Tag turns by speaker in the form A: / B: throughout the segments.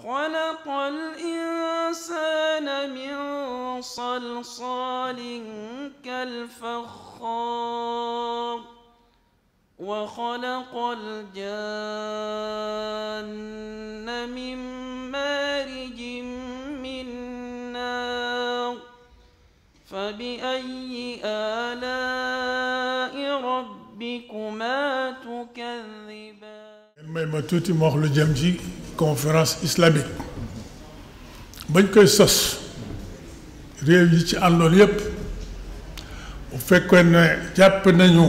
A: خلق الإنسان من صلصال كالفخار وخلق الجان من مارج من نار فبأي آلاء ربكما تكذبان.
B: may ma tuuti ma wax lu jëm ci conférence islamique bañ koy sos réew yi ci àndoon yépp bu fekkoon ne jàpp nañu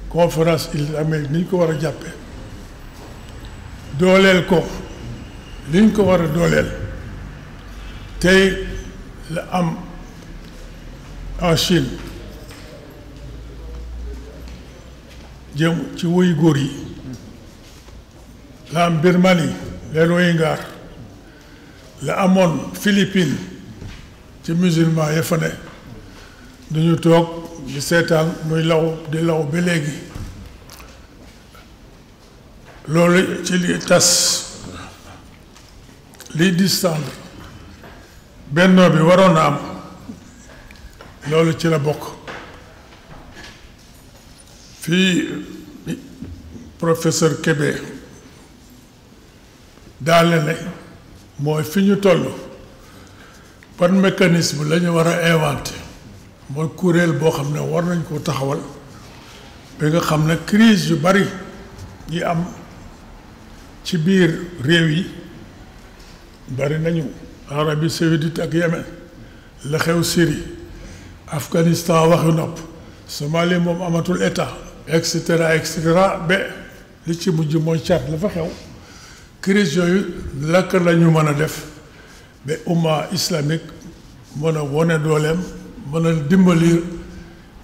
B: conférence islamique ni ñu ko war a jàppee dooleel ko li ñu ko war a dooleel tey la am en Chine jëm ci Ouïghour yi la am Birmanie les Rohingyas la amoon Philippines ci musulman ya fa ne duñu toog di seetaan muy law di law ba léegi loolu ci li tas liy distendre bennoo bi waroon na am loolu ci la bokk fii professeur Kébé daale ne mooy fi ñu toll ban mécanisme la ñu war a inventé mooy kuréel boo xam ne war nañ koo taxawal ba nga xam ne crise yu bari yi am ci biir réew yi bari nañu Arabie Saoudite ak Yémen la xew Syrie Afghanistan waxi nopp Somalie moom amatul état et cetera ba li ci mujj mooy Tchad la fa xew crise yooyu lakk la ñu mën a def ba umma islamique mën a wone dooleem mën a dimbali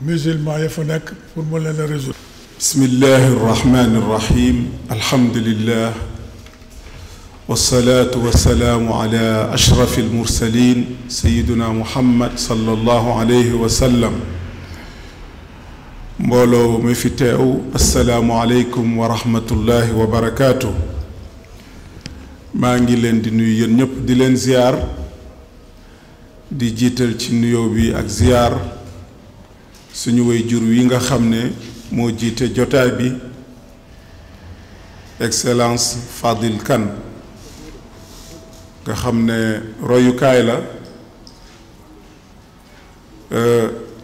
B: musulman ya fa nekk pour mën leen a résoudre.
C: bismillahi irrahmani irrahim alhamdulillah wasalaatu wasalaamu ala ashrafi almursalin sayiduna muhammad sallallahu alayhi wa sallam mbooloo mi fi teew asalaamu aleykum wa rahmatullahi wa barakaatu. maa ngi leen di nuyu yéen ñëpp di leen ziyaar di jiital ci nuyoo bi ak ziyaar suñu way jur wi nga xam ne moo jiite jotaay bi excellence Fadil Kane nga xam ne royukaay la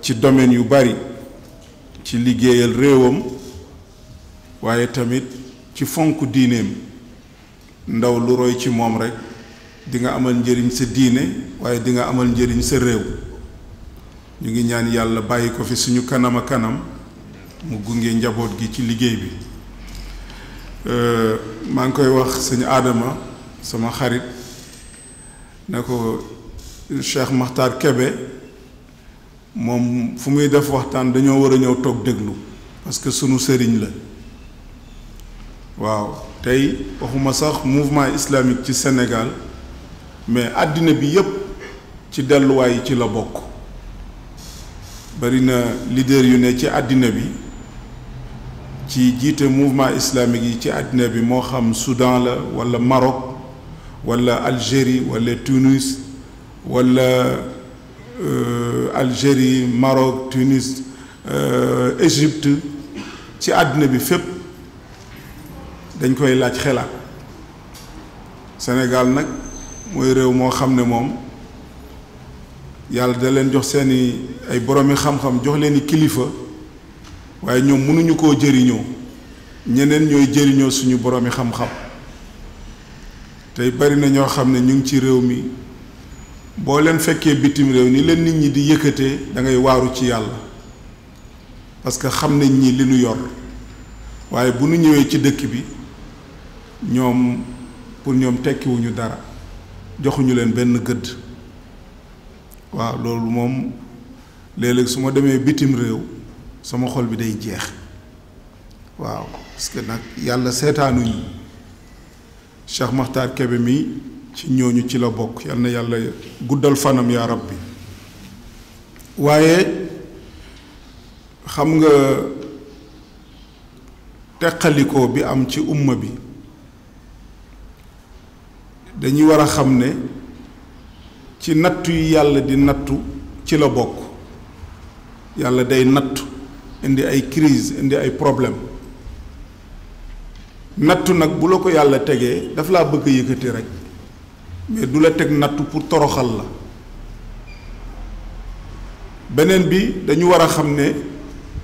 C: ci domaine yu bari ci liggéeyal réewam waaye tamit ci fonk diineem ndaw lu roy ci moom rekk di nga amal njëriñ sa diine waaye di nga amal njëriñ sa réew ñu ngi ñaan yàlla bàyyi ko fi suñu kanam a kanam mu gunge njaboot gi ci liggéey bi maa ngi koy wax sëñ Adama sama xarit ne ko Cheikh Makhtar Kébé moom fu muy def waxtaan dañoo war a ñëw toog déglu parce que sunu sëriñ la waaw tey waxuma sax mouvement islamique ci Sénégal mais àddina bi yépp ci delluwaay yi ci la bokk bari na leader yu ne ci àddina bi ci jiite mouvement islamique yi ci àddina bi moo xam Soudan la walla Maroc walla Algérie walla Tunis walla Algérie Maroc Tunis Égypte ci àddina bi fépp dañ koy laaj xelaat Sénégal nag mooy réew moo xam ne moom yàlla da leen jox seeni ay boroomi xam-xam jox leen i kilifa waaye ñoom mënuñu koo jëriñoo ñeneen ñooy jëriñoo suñu boroomi xam-xam tey bari na ñoo xam ne ñu ngi ci réew mi boo leen fekkee bitim réew ni leen nit ñi di yëkkatee da ngay waaru ci yàlla parce que xam nañ ñi li nu yor waaye bu nu ñëwee ci dëkk bi ñoom pour ñoom tekkiwuñu dara joxuñu leen benn gëdd waaw loolu moom léeg-léeg su ma demee bitim réew sama xol bi day jeex waaw parce que nag yàlla seetaanuñu Cheikh Makhtar Kébé mi ci ñooñu ci la bokk yal na yàlla guddal fanam yaa rabbi waaye xam nga teqalikoo bi am ci umma bi dañuy war a xam ne ci nattu yi yàlla di nattu ci la bokk. yàlla day nattu indi ay crise indi ay problème nattu nag bu la ko yàlla tegee daf laa bëgg a yëkkati rek mais du la teg nattu pour toroxal la. beneen bi dañu war a xam ne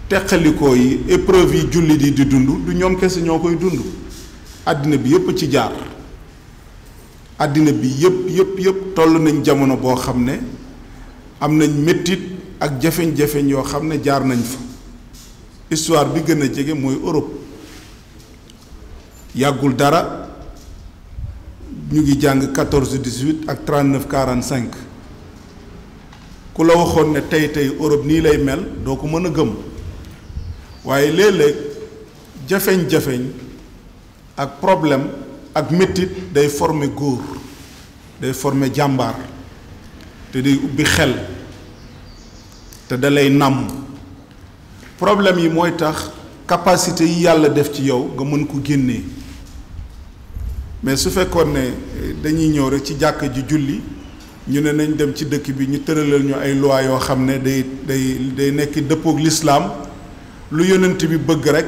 C: teqalikoo yi épreuve yi jullit yi di dund du ñoom kese ñoo koy dund. àddina bi yépp ci jaar. àddina bi yépp toll nañ jamono boo xam ne am nañ mettit ak jafeñ-jafeñ yoo xam ne jaar nañ fa. histoire bi gën a jege mooy Europe. yàggul dara ñu ngi jàng 14-18 ak 39-45 ku la waxoon ne tey Europe nii lay mel doo ko mën a gëm waaye léeg-léeg jafeñ-jafeñ ak problème ak mettit day former góor day former jàmbaar te day ubbi xel te da lay nàmm. problème yi mooy tax capacité yi yàlla def ci yow nga mën ko génnee mais su fekkoon ne dañuy ñëw rek ci jàkka ji julli ñu ne nañ dem ci dëkk bi ñu tëralal ñu ay loi yoo xam ne day nekk dëppook lislaam lu yonent bi bëgg rek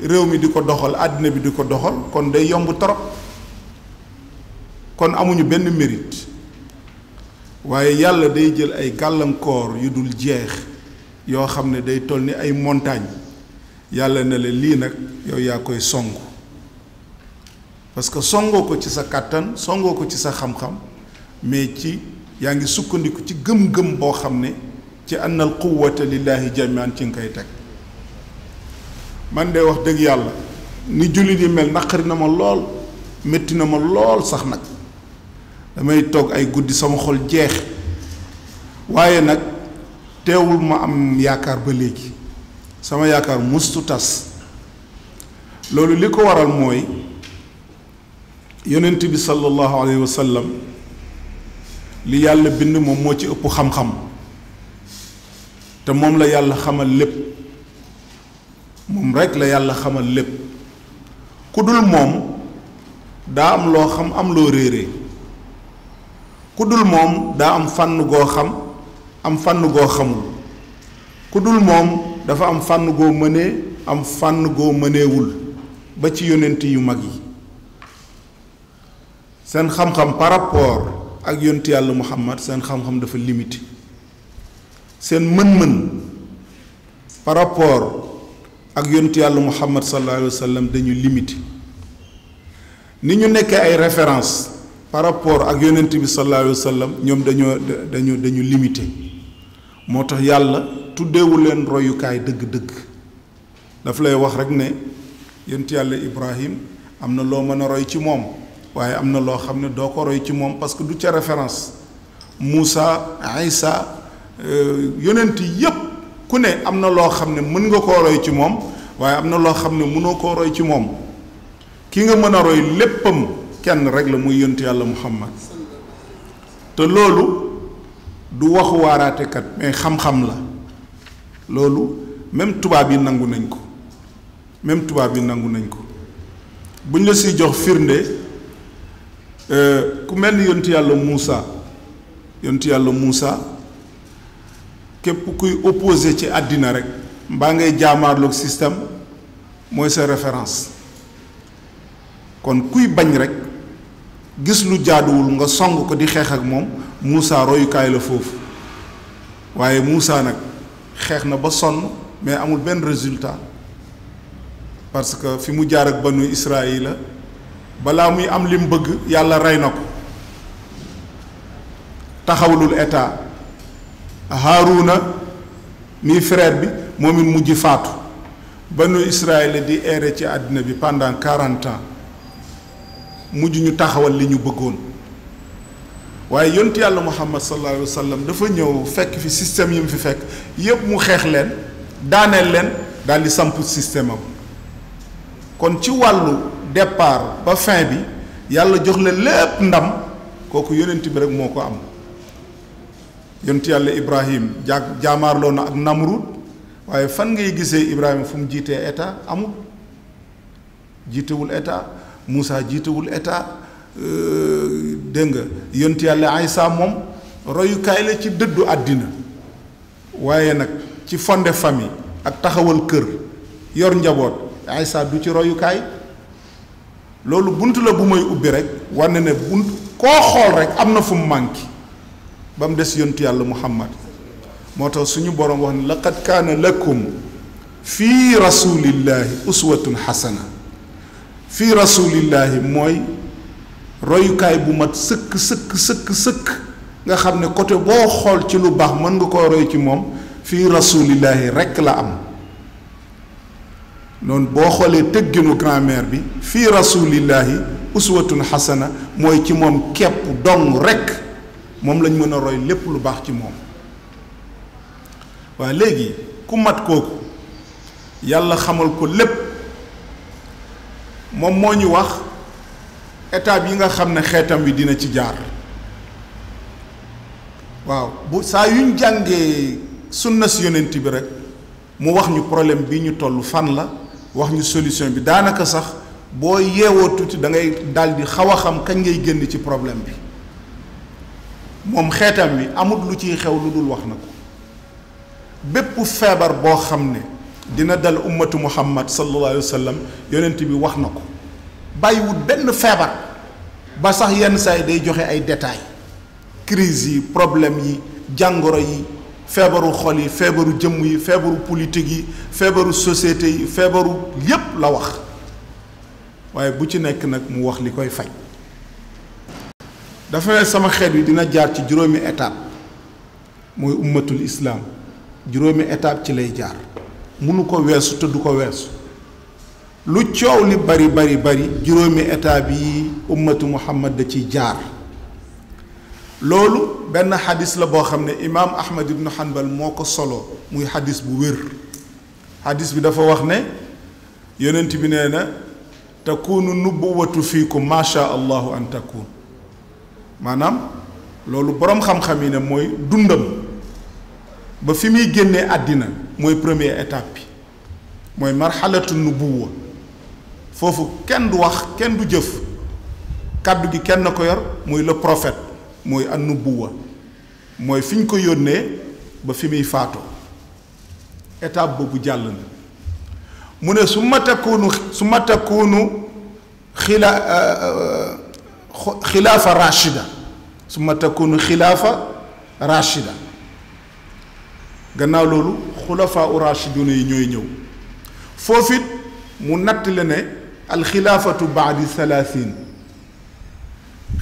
C: réew mi di ko doxal àddina bi di ko doxal kon day yomb trop kon amuñu benn mérite waaye yàlla day jël ay gàllankoor yu dul jeex yoo xam ne day toll ni ay montagne yàlla ne la lii nag yow yaa koy song parce que songoo ko ci sa kàttan songoo ko ci sa xam-xam mais ci yaa ngi sukkandiku ci gëm-gëm boo xam ne ci annal quwwata lillahi jamian ci nga koy teg. man de wax dëgg yàlla ni jullit yi mel naqari na ma lool métti na ma lool sax nag damay toog ay guddi sama xol jeex waaye nag teewul ma am yaakaar ba léegi sama yaakaar mustu tas. loolu li ko waral mooy yonent bi sallallahu alayhi wa sallam li yàlla bind moom moo ci ëpp xam-xam te moom la yàlla xamal lépp moom rekk la yàlla xamal lépp ku dul moom daa am loo xam am loo réeree ku dul moom daa am fànn goo xam am fànn goo xamul ku dul moom dafa am fànn goo mënee am fànn goo mëneewul ba ci yonent yu mag yi seen xam-xam par rapport ak yonent yàlla Muhammad seen xam-xam dafa limité seen mën-mën par rapport ak yonent yàlla Muhammad sallallahu alayhi wa sallam dañu limité ni ñu nekkee ay référence par rapport ak yonent bi sallallahu alayhi wa sallam ñoom dañu limité moo tax yàlla tuddeewu leen royukaay dëgg-dëgg daf lay wax rek ne yonent yàlla Ibrahim am na loo mën a roy ci moom waaye am na loo xam ne doo ko roy ci moom parce que du ca référence Moussa Aïssa yonent yépp ku ne am na loo xam ne mën nga koo roy ci moom waaye am na loo xam ne mënoo koo roy ci moom ki nga mën a roy léppam kenn rek la muy yonent yàlla Muhammad te loolu du waxu waaraatekat mais xam-xam la loolu même tubaab yi nangu nañ ko buñ la siy jox firnde ku mel ni yonent yàlla Muusa képp kuy opposé ci àddina rek mbaa ngay jaamaarloog système mooy sa référence kon kuy bañ rek gis lu jaaduwul nga song ko di xeex ak moom Muusa royukaay la foofu waaye Muusa nag xeex na ba sonn mais amul benn résultat parce que fi mu jaar ak banu Israël balaa muy am li mu bëgg yàlla rey na ko taxawlul état Haaruna mi frère bi moom it mujj faatu banu Israël di errer ci àddina bi pendant 40 ans mujj ñu taxawal li ñu bëggoon waaye yonent yàlla Muhammad sallallahu alayhi wa sallam dafa ñëw fekk fi système yi mu fi fekk yépp mu xeex leen daaneel leen daal di samp système am kon ci wàllu départ ba fin bi yàlla jox leen lépp ndam kooku yonent bi rek moo ko am yonent yàlla Ibrahim jaamaarloo na ak Namrud waaye fan ngay gisee Ibrahima fu mu jiitee état amul jiitewul état Moussa jiitewul état dégg nga yonent yàlla Aysa moom royukaay la ci dëddu àddina waaye nag ci fondé famille ak taxawal kër yor njaboot Aysa du ci royukaay loolu bunt la bu may ubbi rek war na ne bunt koo xool rek am na fu mu manqué ba mu des yonent yàlla Muhammad moo tax suñu borom wax ne laqad kaana lakum fii rasulillahi uswatun xasana fii rasulillahi mooy royukaay bu mat sëkk nga xam ne côté boo xool ci lu baax mën nga koo roy ci moom fii rasulillahi rekk la am noonu boo xoolee tëgginu grammaire bi fii rasulillahi uswatun xasana mooy ci moom kepp dong rekk moom lañ mën a roy lépp lu baax ci moom waaye léegi ku mat kooku yàlla xamal ko lépp moom moo ñu wax étape yi nga xam ne xeetam wi dina ci jaar waaw bu saa yuñ jàngee sunna si yonent bi rek mu wax ñu problème bi ñu toll fan la wax ñu solution bi daanaka sax boo yeewoo tuuti da ngay daldi xaw a xam kañ ngay génn ci problème bi moom xeetam wi amut lu ciy xew lu dul wax na ko bépp feebar boo xam ne dina dal ummatu muhammad sallallahu alayhi wa sallam yonent bi wax na ko bàyyiwut benn feebar ba sax yenn saa yi day joxe ay détails crise yi problème yi jàngoro yi feebaru xol yi feebaru jëmm yi feebaru politique yi feebaru société yi feebaru yépp la wax waaye bu ci nekk nag mu wax li koy faj dafa ne sama xeet wi dina jaar ci juróomi étape mooy ummatul islaam juróomi étape ci lay jaar munu ko weesu te du ko weesu lu coow li bari juróomi étape yi ummatu muhammad da ciy jaar loolu benn xadis la boo xam ne imaam ahmad ibnu hanbal moo ko solo muy xadis bu wér xadis bi dafa wax ne yonent bi nee na takunu nubuwatu fiikum ma sha allahu an takun maanaam loolu boroom xam-xam yi ne mooy dundam ba fi muy génnee àddina mooy première étape bi mooy marxalatu nubuwa foofu kenn du wax kenn du jëf kàddu gi kenn ko yor muy le prophète mooy an nubuwa mooy fi ñu ko yónnee ba fi muy faatoo étape boobu jàll na mu ne su ma takkuunu xilaafa rachida su ma takkuunu xilaafa rachida gannaaw loolu xulafaa u rachiduna yi ñooy ñëw foofu it mu natt la ne alxilaafatu baadi salaasin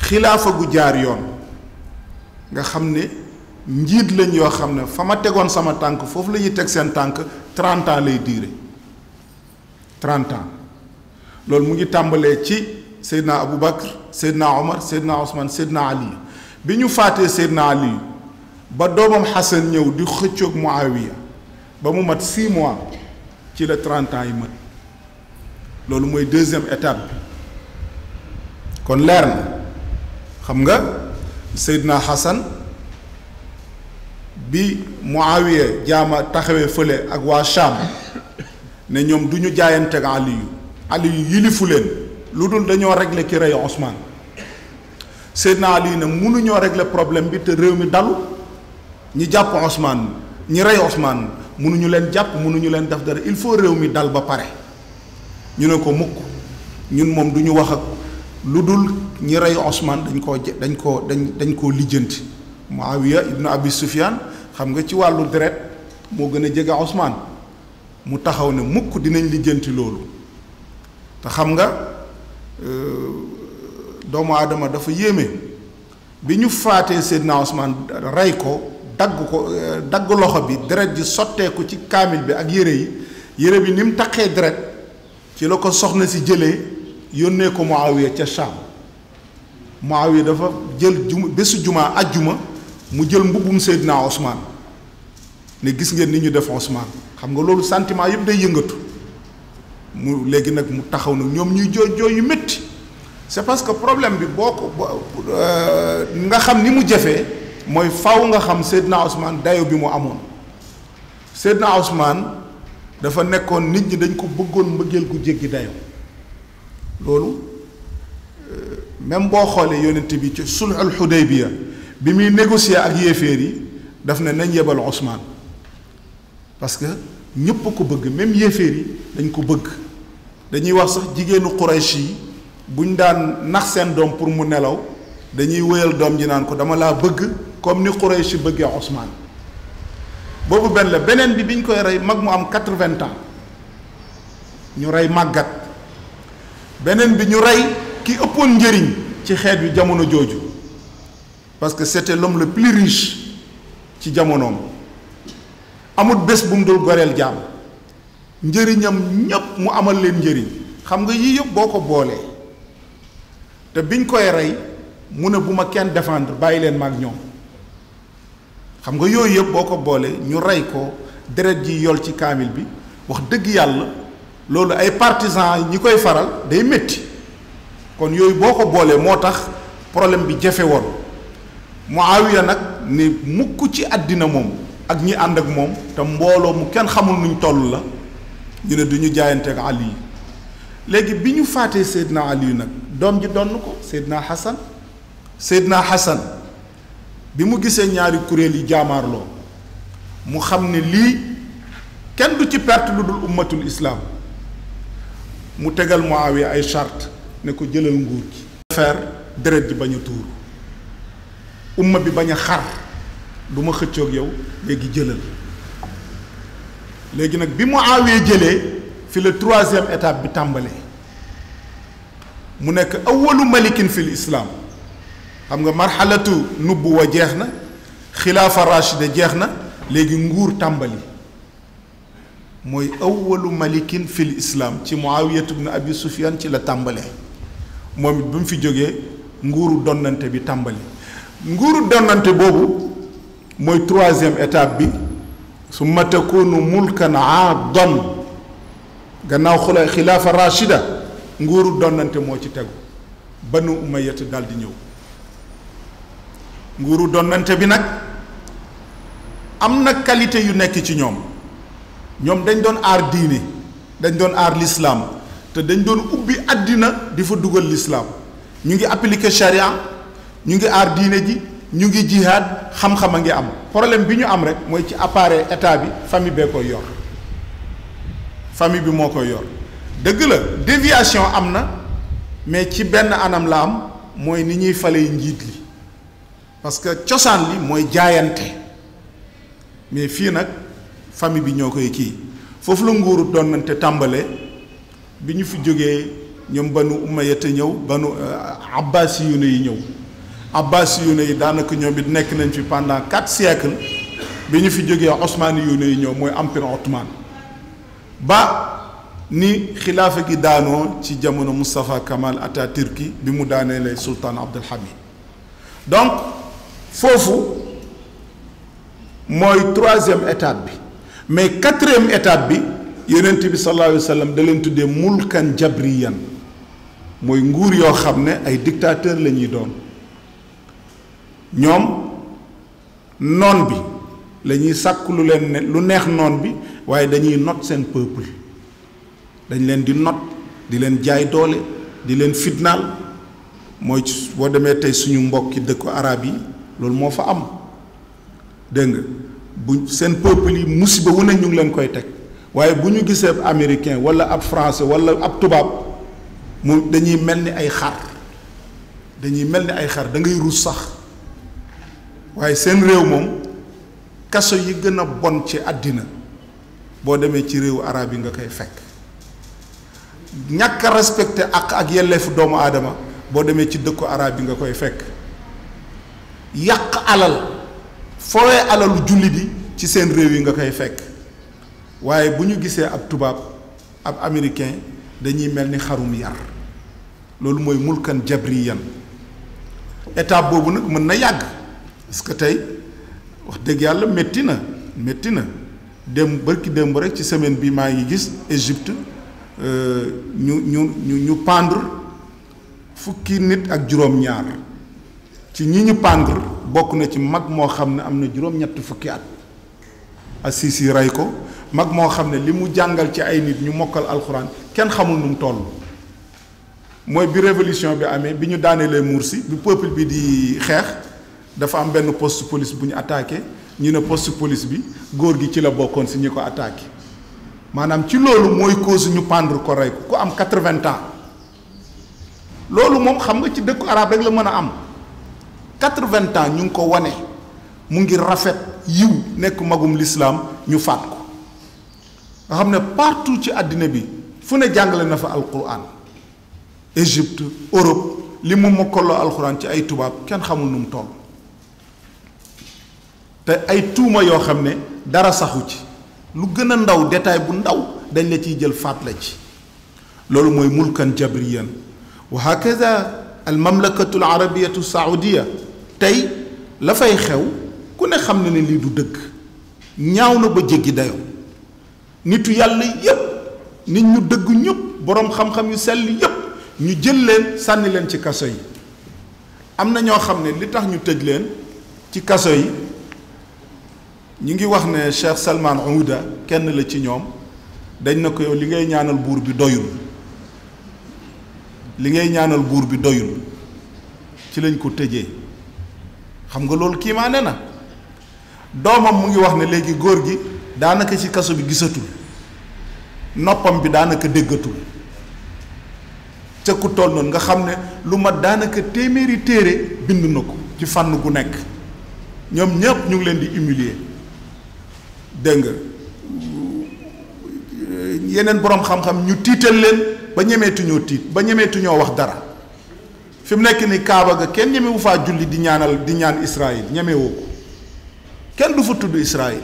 C: xilaafa gu jaar yoon nga xam ne njiit lañ yoo xam ne fa ma tegoon sama tànk foofu la ñuy teg seen tànk 30 ans lay diire 30 ans loolu mu ngi tàmbalee ci Seydina Aboubacar Seydina Omar Seydina Ousmane Seydina Ali bi ñu faatee Seydina Ali ba doomam Xasan ñëw di xëccoog Muawiya ba mu mat 6 mois ci la 30 ans yi mat loolu mooy deuxième étape bi kon leer na xam nga Seydina Xasan bi Muawiya jaama taxawee fële ak waa Sham ne ñoom du ñu jaayante ak Aliyu yilifu leen lu dul dañoo régler ki rey Ousmane Seydina Aliyu ne mënuñoo régler problème bi te réew mi dalu ñi jàpp Ousmane ñi rey Ousmane mënuñu leen jàpp mënuñu leen def dara il faut réew mi dal ba pare ñu ne ko mukk ñun moom du ñu wax ak lu dul ñi rey Ousmane dañ koo lijjanti Muawiya ibnu Abi Sufyaan xam nga ci wàllu deret moo gën a jege Ousmane mu taxaw ne mukk dinañ lijjanti loolu te xam nga doomu aadama dafa yéeme bi ñu faatee Seydina Ousmane rey ko dagg loxo bi deret ji sotteeku ci kaamil bi ak yére bi ni mu taqee deret ci la ko soxna si jëlee yónnee ko Muawiya ca Sham Muawiya dafa jël bésu jumaa ajjuma mu jël mbubbum Seydina Ousmane ne gis ngeen ni ñu def Ousmane xam nga loolu sentiment yëpp day yëngatu mu léegi nag mu taxaw nag ñoom ñuy jooy yu métti c'est parce que problème bi boo ko nga xam ni mu jafee mooy faw nga xam Seydina Ousmane dayo bi mu amoon Seydina Ousmane dafa nekkoon nit ñi dañ ko bëggoon mbëggeel gu jéggi dayo loolu même boo xoolee yonent bi ci sulhul Hudaybiya bi muy négocier ak yéeféer yi daf ne nañ yebal Ousmane parce que ñëpp ko bëgg même yéeféer yi dañ ko bëgg dañuy wax sax jigéenu Quraysh yi buñ daan nax seen doom pour mu nelaw dañuy wëyal doom ji naan ko dama laa bëgg comme ni Quraysh bëggee Ousmane boobu benn la beneen bi biñ koy rey mag mu am 80 ans ñu rey màggat beneen bi ñu rey ki ëppoon njëriñ ci xeet wi jamono jooju parce que c'était l'homme le plus riche ci jamonoom amul bés bu mu dul goreel jaam njëriñam ñépp mu amal leen njëriñ xam nga yii yëpp boo ko boolee te biñ koy rey mu ne bu ma kenn défendre bàyyi leen maag ñoom xam nga yooyu yëpp boo ko boolee ñu rey ko deret ji yol ci kaamil bi wax dëgg yàlla loolu ay partisans ñi koy faral day métti kon yooyu boo ko boolee moo tax problème bi jafe woon Muawiya nag ni mukk ci àddina moom ak ñi ànd ak moom te mbooloo mu kenn xamul nuñ toll la ñu ne du ñu jaayante ak Ali léegi bi ñu faatee Seydina Ali nag doom ji donn ko Seydina Hassan bi mu gisee ñaari kuréel yi jaamaarloo mu xam ne lii kenn du ci perte lu dul ummatul islam mu tegal Muawiya ay charte ne ko jëlal nguur gi faire deret ji bañ a tuuru umma bi bañ a xar du ma xëccoog yow léegi jëlal léegi nag bi Muawiya jëlee fi la 3e étape bi tàmbalee mu nekk awwalu malikin fil islam xam nga marxalatu nubuwa jeex na xilaafa rachida jeex na léegi nguur tàmbali mooy awwalu malikin fil islam ci Muawiyatu ibn Abi Sufyan ci la tàmbalee moom it bi mu fi jógee nguuru donnante bi tàmbali nguuru donnante boobu mooy 3e étape bi summa takunu mulkan aadan gannaaw xula xilaafa rachida nguuru donnante moo ci tegu Banu Umayyata daal di ñëw nguuru donnante bi nag am na qualité yu nekk ci ñoom dañ doon aar diine dañ doon aar l'islam te dañ doon ubbi àddina di fa dugal l'islam ñu ngi appliquer charia ñu ngi aar diine ji ñu ngi jihaad xam-xam a ngi am problème bi ñu am rek mooy ci appareil état bi famille bee koy yor famille bi moo koy yor dëgg la déviation am na mais ci benn anam la am mooy ni ñuy falee njiit li parce que cosaan li mooy jaayante mais fii nag famille bi ñoo koy kii foofu la nguuru donnante tàmbale bi ñu fi jógee ñoom Banu Umayyata ñëw banu Abbasiyuuna yi ñëw Abbasiyuuna yi daanaka ñoom it nekk nañ fi pendant 4 siècles bi ñu fi jógee Osmaniyuuna yi ñëw mooy empire ottoman ba ni xilaafa gi daanoo ci jamono Mustafa Kamal Atatürk bi mu daaneele sultan Abdul Hamid donc foofu mooy 3e étape bi mais 4e étape bi yonent bi sallallahu alayhi wa sallam da leen tuddee mulkan jabriyan mooy nguur yoo xam ne ay dictateur la ñuy doon ñoom noon bi la ñuy sàkk lu leen ne lu neex noon bi waaye dañuy not seen peuple dañ leen di not di leen jaay doole di leen fitnaal mooy boo demee tey suñu mbokki dëkku arab yi loolu moo fa am dégg nga bu seen peuple yi musiba wu ne ñu ngi leen koy teg waaye bu ñu gisee ab américain wala ab français wala ab tubaab mu dañuy mel ni ay xar da ngay ruus sax waaye seen réew moom kaso yi gën a bon ci àddina boo demee ci réewu arab yi nga koy fekk ñàkk a respecté ak yelleefu doomu aadama boo demee ci dëkku arab yi nga koy fekk yàq alal foowe alalu jullit yi ci seen réew yi nga koy fekk waaye bu ñu gisee ab tubaab ab américain dañuy mel ni xarum yar loolu mooy mulkan jabriyan étape boobu nag mën na yàgg parce que tey wax dëgg yàlla métti na démb rek ci semaine bi maa ngi gis Égypte ñu pendre fukki nit ak juróom-ñaar ci ñi ñu pendre bokk na ci mag moo xam ne am na juróom-ñett fukki at Assisi rey ko mag moo xam ne li mu jàngal ci ay nit ñu mokkal alxuraan kenn xamul nu mu toll mooy bi révolution bi amee bi ñu daanelee Mursi bi peuple bi di xeex dafa am benn poste police bu ñu attaqué ñu ne poste police bi góor gi ci la bokkoon si ñi ko attaqué maanaam ci loolu mooy cause ñu pendre ko rey ku am 80 ans loolu moom xam nga ci dëkku arab rek la mën a am 80 ans ñu ngi ko wane mu ngi rafet yiw nekk magum l'islam ñu faat ko nga xam ne partout ci àddina bi fu ne jàngale na fa alquran Égypte Europe li mu mokkaloo alquran ci ay tubaab kenn xamul nu mu toll te ay tuuma yoo xam ne dara saxu ci lu gën a ndaw détail bu ndaw dañ la ciy jël faat la ci loolu mooy mulkan jabriyan wa hakaza al mamlakatu al arabiyatu saoudia tey la fay xew ku ne xam ne ne lii du dëgg ñaaw na ba jéggi dayoo nitu yàlla yépp nit ñu dëgg ñëpp boroom xam-xam yu sell yépp ñu jël leen sànni leen ci kaso yi am na ñoo xam ne li tax ñu tëj leen ci kaso yi ñu ngi wax ne Cheikh Salman Ouda kenn la ci ñoom dañ na ko yow li ngay ñaanal buur bi doyul li ngay ñaanal buur bi doyul ci lañ ko tëjee xam nga loolu kiimaane na doomam mu ngi wax ne léegi góor gi daanaka ci kaso bi gisatul noppam bi daanaka déggatul ca ku toll noonu nga xam ne lu mat daanaka téeméeri téere bind na ko ci fànn gu nekk ñoom ñëpp ñu ngi leen di humilier dégg nga yeneen boroom xam-xam ñu tiital leen ba ñemeetuñoo tiit ba ñemeetuñoo wax dara fi mu nekk ni Kaaba ga kenn ñemewu faa julli di ñaan Israël ñemewoo ko kenn du fa tudd Israël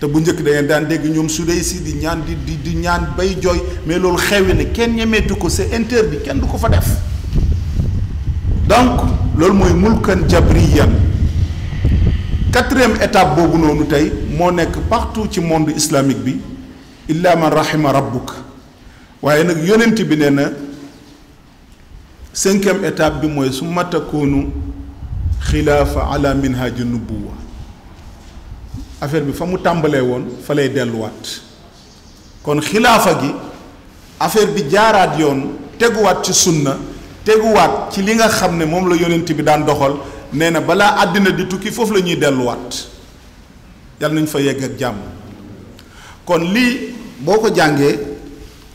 C: te bu njëkk da daan dégg ñoom Sudaysi di ñaan di ñaan bay jooy mais loolu xewi ne kenn ñemeetu ko c'est interdit kenn du ko fa def donc loolu mooy mulkan jabriyan 4e étape boobu noonu tey moo nekk partout ci monde islamique bi illa man rahima rabbuk waaye nag yonent bi nee na 5e étape bi mooy summa takunu xilaafa ala minhaji nubuwa affaire bi fa mu tàmbalee woon fa lay delluwaat kon xilaafa gi affaire bi jaaraat yoon teguwaat ci sunna teguwaat ci li nga xam ne moom la yonent bi daan doxal nee na balaa àddina di tukki foofu la ñuy delluwaat yàlla nañ fa yegg ak jàmm kon lii boo ko jàngee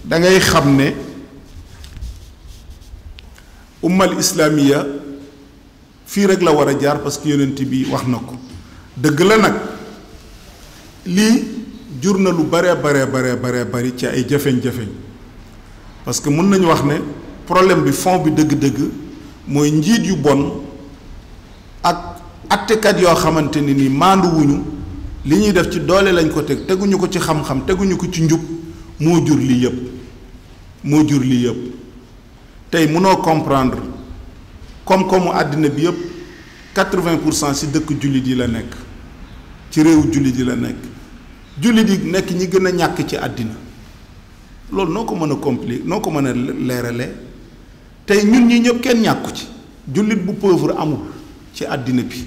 C: da ngay xam ne ummal islamiya fii rek la war a jaar parce que yonent bi wax na ko dëgg la nag lii jur na lu bare bari ci ay jafeñ-jafeñ parce que mën nañu wax ne problème bi fond bi dëgg-dëgg mooy njiit yu bon ak attekat yoo xamante ni maanduwuñu li ñuy def ci doole lañ ko teguñu ko ci xam-xam teguñu ko ci njub moo jur lii yëpp tey mënoo comprendre koom-koomu àddina bi yëpp 80% ci dëkk jullit yi la nekk ci réewu jullit yi la nekk jullit yi nekk ñi gën a ñàkk ci àddina loolu noo ko mën a compliquer noo ko mën a leerale tey ñun ñi ñëpp kenn ñàkku ci jullit bu pauvre amul ci àddina bi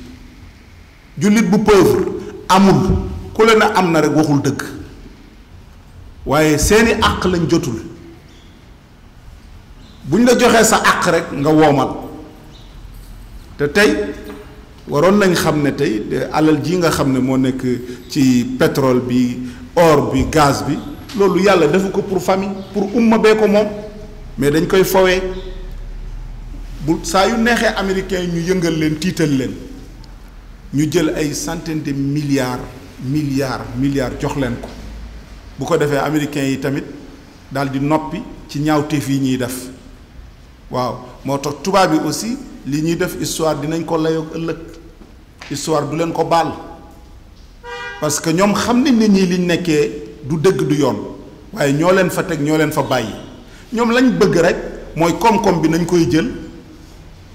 C: jullit bu pauvre amul ku leen a am na rek waxul dëgg waaye seeni àq lañ jotul buñ la joxee sa àq rek nga woomal te tey waroon nañ xam ne tey alal ji nga xam ne moo nekk ci pétrole bi or bi gaz bi loolu yàlla defu ko pour famille pour umma bee ko moom mais dañ koy fowee bu saa yu neexee américains yi ñu yëngal leen tiital leen ñu jël ay centaines de milliards jox leen ko bu ko defee américains yi tamit daal di noppi ci ñaawteef yi ñuy def waaw moo tax tubaab bi aussi li ñuy def histoire dinañ ko layoog ëllëg histoire du leen ko baal parce que ñoom xam nañ ne ñii liñ nekkee du dëgg du yoon waaye ñoo leen fa teg ñoo leen fa bàyyi ñoom lañ bëgg rek mooy koom-koom bi nañ koy jël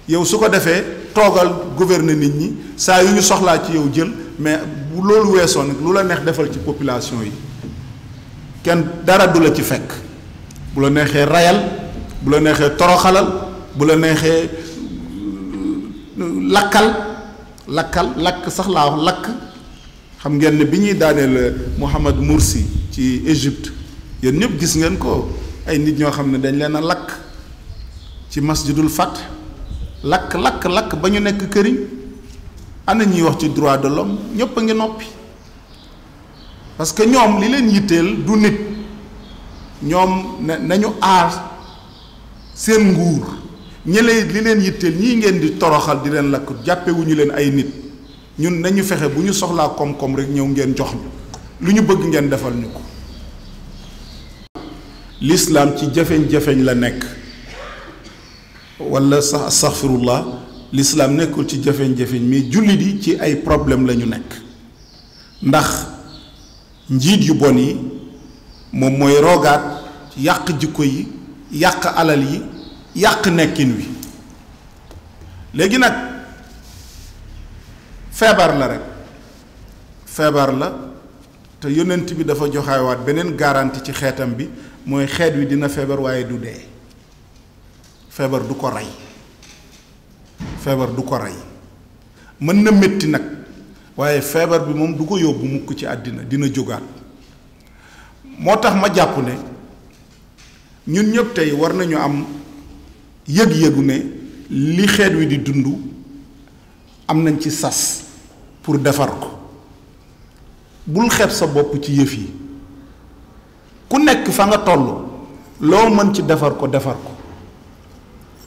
C: yow su ko defee toogal gouverner nit ñi saa yu ñu soxlaa ci yow jël mais bu loolu weesoo nag lu la neex defal ci population yi kenn dara du la ci fekk bu la neexee rayal bu la neexee toroxalal bu la neexee lakk sax laa wax lakk xam ngeen ne bi ñuy daaneel Mohamed Morsi ci Égypte yéen ñëpp gis ngeen ko ay nit ñoo xam ne dañ leen a lakk ci masjidul Fath lakk ba ñu nekk këriñ. ana ñuy wax ci droit de l'homme ñëpp a ngi noppi parce que ñoom li leen yitteel du nit ñoom nañu aar seen nguur ñële li leen yitteel ñii ngeen di toroxal di leen lakk jàppewuñu leen ay nit ñun nañu fexe bu ñu soxlaa koom-koom rek ñëw ngeen jox ñu lu ñu bëgg ngeen defal ñu ko. l'islam ci jafeñ-jafeñ la nekk wala sax astaghfirullah l'islam nekkul ci jafeñ-jafeñ mais jullit yi ci ay problème la ñu nekk ndax njiit yu bon yi moom mooy rogaat yàq jikko yi yàq alal yi yàq nekkin wi léegi nag feebar la rek feebar la te yonent bi dafa joxewaat beneen garantie ci xeetam bi mooy xeet wi dina feebar waaye du dee feebar du ko rey feebar du ko rey mën na métti nag waaye feebar bi moom du ko yóbbu mukk ci àddina dina jógaat moo tax ma jàpp ne ñun ñëpp tey war nañu am yëg-yëgu ne li xeet wi di dund am nañ ci sas pour defar ko bul xeeb sa bopp ci yëf yi ku nekk fa nga toll loo mën ci defar ko